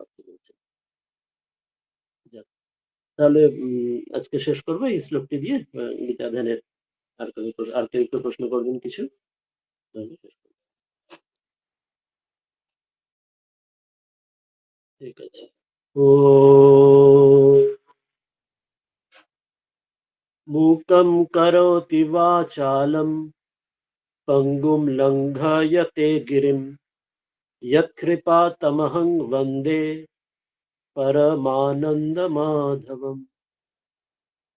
Speaker 1: অর্থ বলছে। যাক, তাহলে আজকে শেষ করবো এই শ্লোকটি দিয়ে গীতা ধ্যানের। আর কেউ প্রশ্ন করবেন কিছু? তাহলে শেষ করবো। ঠিক আছে। ও মূকং করোতি বাচালম পঙ্গুম লঙ্ঘয়তে গিরিম यत्कृपातमहं वन्दे परमानन्दमाधवम्।